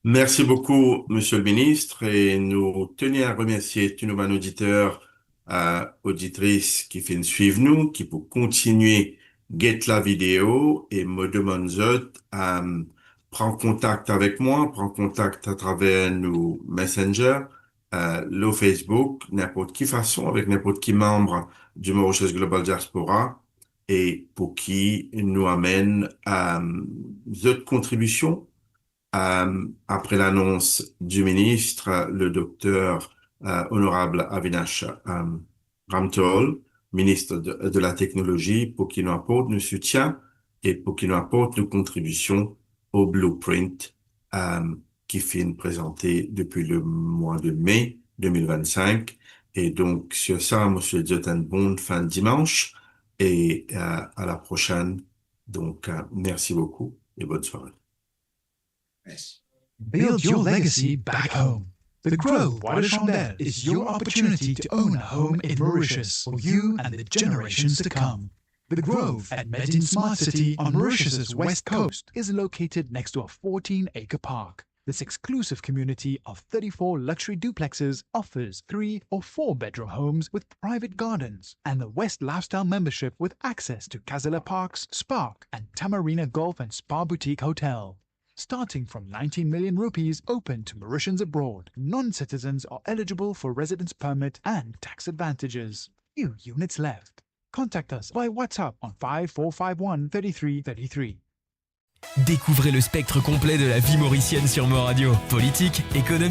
Speaker 3: Merci beaucoup, Monsieur le Ministre, et nous tenons à remercier tous nos auditeurs, auditrices qui viennent suivre nous, qui pour continuer get la vidéo et me demande à prendre contact avec moi, prendre contact à travers nos messengers, le Facebook, n'importe qui façon, avec n'importe qui membre du Mauritius Global Diaspora, et pour qui nous amène à cette contribution. Après l'annonce du ministre, le docteur honorable Avinash Ramtol, ministre de la Technologie, pour qu'il nous apporte nos soutiens et pour qu'il nous apporte nos contributions au blueprint qui finit présenté depuis le mois de mai 2025. Et donc, sur ça, monsieur dit une bonne fin de dimanche et à la prochaine. Donc, merci beaucoup et bonne soirée.
Speaker 4: Merci.
Speaker 1: Build your legacy back home. The Grove Bois de Chandelle is your opportunity to own a home in Mauritius for you and the generations to come. The Grove at Medin Smart City on Mauritius's west coast is located next to a 14-acre park. This exclusive community of 34 luxury duplexes offers 3 or 4 bedroom homes with private gardens and the West Lifestyle membership with access to Kazela Parks, Spark and Tamarina Golf and Spa Boutique Hotel. Starting from 19 million rupees open to Mauritians abroad, non-citizens are eligible for residence permit and tax advantages. Few units left. Contact us via WhatsApp on 5451 3333.
Speaker 2: Découvrez le spectre complet de la vie mauricienne sur Mo Radio. Politique, économie.